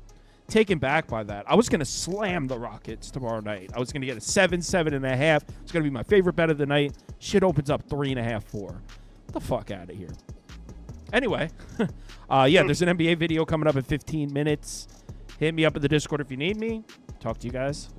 Speaker 1: taken back by that. I was going to slam the Rockets tomorrow night. I was going to get a 7.5. It's going to be my favorite bet of the night. Shit opens up 3.5, 4. Get the fuck out of here. Anyway, there's an NBA video coming up in 15 minutes. Hit me up in the Discord if you need me. Talk to you guys later.